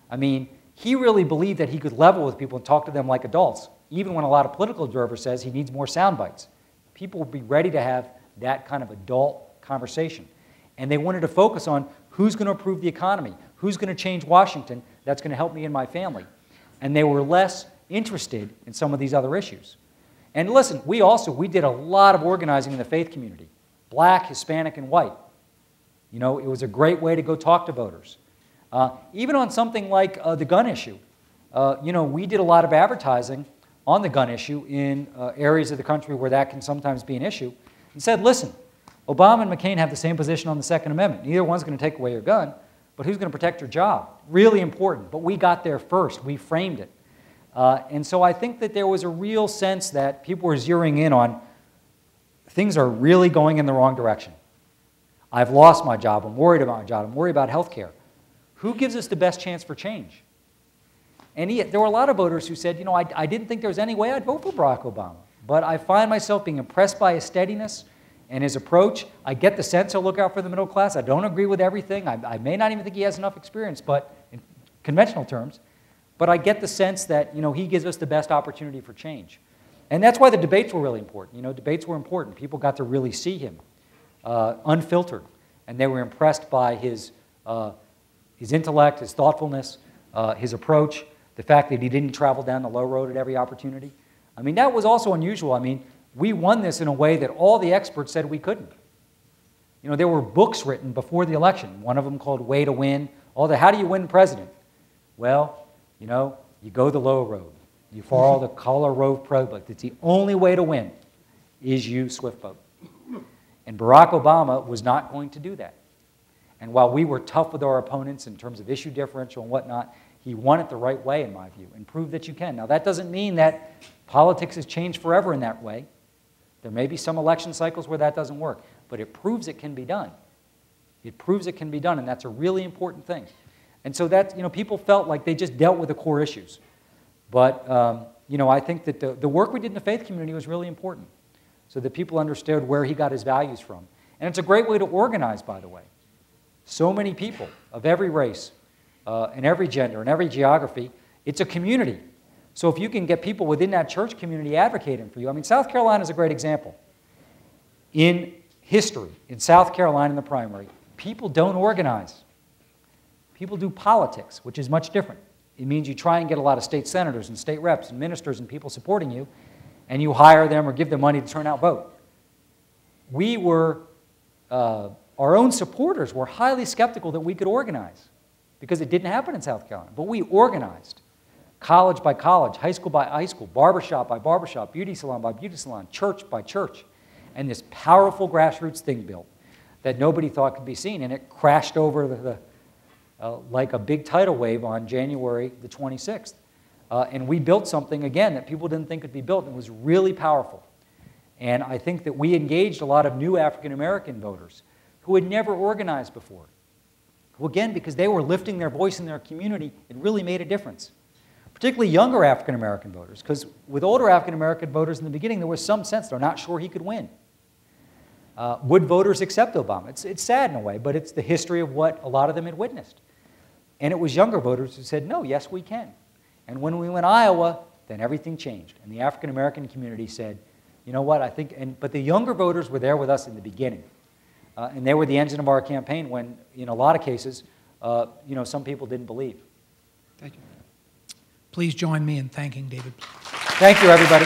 I mean, he really believed that he could level with people and talk to them like adults, even when a lot of political observers says he needs more sound bites. People would be ready to have that kind of adult conversation. And they wanted to focus on who's going to improve the economy, who's going to change Washington that's going to help me and my family. And they were less interested in some of these other issues. And listen, we did a lot of organizing in the faith community, black, Hispanic, and white. You know, it was a great way to go talk to voters. Even on something like the gun issue, you know, we did a lot of advertising on the gun issue in areas of the country where that can sometimes be an issue, and said, listen, Obama and McCain have the same position on the Second Amendment. Neither one's going to take away your gun, but who's going to protect your job? Really important, but we got there first. We framed it. And so I think that there was a real sense that people were zeroing in on things are really going in the wrong direction. I've lost my job. I'm worried about my job. I'm worried about health care. Who gives us the best chance for change? And there were a lot of voters who said, you know, I didn't think there was any way I'd vote for Barack Obama, but I find myself being impressed by his steadiness and his approach. I get the sense he'll look out for the middle class. I don't agree with everything. I may not even think he has enough experience, but in conventional terms, but I get the sense that, you know, he gives us the best opportunity for change. And that's why the debates were really important. You know, debates were important. People got to really see him unfiltered, and they were impressed by his intellect, his thoughtfulness, his approach, the fact that he didn't travel down the low road at every opportunity. I mean, that was also unusual. I mean, we won this in a way that all the experts said we couldn't. You know, there were books written before the election, one of them called Way to Win, how do you win president? Well, you know, you go the low road. You follow the Collar Road playbook. It's the only way to win is use swift vote. And Barack Obama was not going to do that. And while we were tough with our opponents in terms of issue differential and whatnot, he won it the right way, in my view, and proved that you can. Now, that doesn't mean that politics has changed forever in that way. There may be some election cycles where that doesn't work, but it proves it can be done. It proves it can be done, and that's a really important thing. And so that, you know, people felt like they just dealt with the core issues. But, you know, I think that the work we did in the faith community was really important so that people understood where he got his values from. And it's a great way to organize, by the way. So many people of every race and every gender and every geography, it's a community. So if you can get people within that church community advocating for you, I mean, South Carolina is a great example. In history, in South Carolina in the primary, people don't organize. People do politics, which is much different. It means you try and get a lot of state senators and state reps and ministers and people supporting you, and you hire them or give them money to turn out vote. We were, our own supporters were highly skeptical that we could organize because it didn't happen in South Carolina, but we organized. College by college, high school by high school, barbershop by barbershop, beauty salon by beauty salon, church by church, and this powerful grassroots thing built that nobody thought could be seen, and it crashed over like a big tidal wave on January the 26th. And we built something, again, that people didn't think could be built, and it was really powerful. And I think that we engaged a lot of new African-American voters who had never organized before, who, again, because they were lifting their voice in their community, it really made a difference. Particularly younger African-American voters, because with older African-American voters in the beginning, there was some sense they're not sure he could win. Would voters accept Obama? It's sad in a way, but it's the history of what a lot of them had witnessed. And it was younger voters who said, no, yes, we can. And when we went to Iowa, then everything changed. And the African-American community said, you know what, I think, but the younger voters were there with us in the beginning. And they were the engine of our campaign when, in a lot of cases, you know, some people didn't believe. Thank you. Please join me in thanking David. Thank you, everybody.